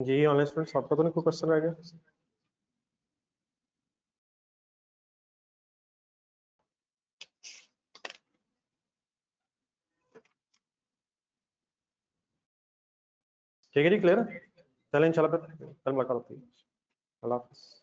जी ऑनलाइन स्टूडेंट्स, आपका तो नहीं कोई क्वेश्चन रह गया? ठीक है जी, क्लियर है। चलें इंशाल्लाह फिर कल मुलाकात होती है। अल्लाह हाफिज़।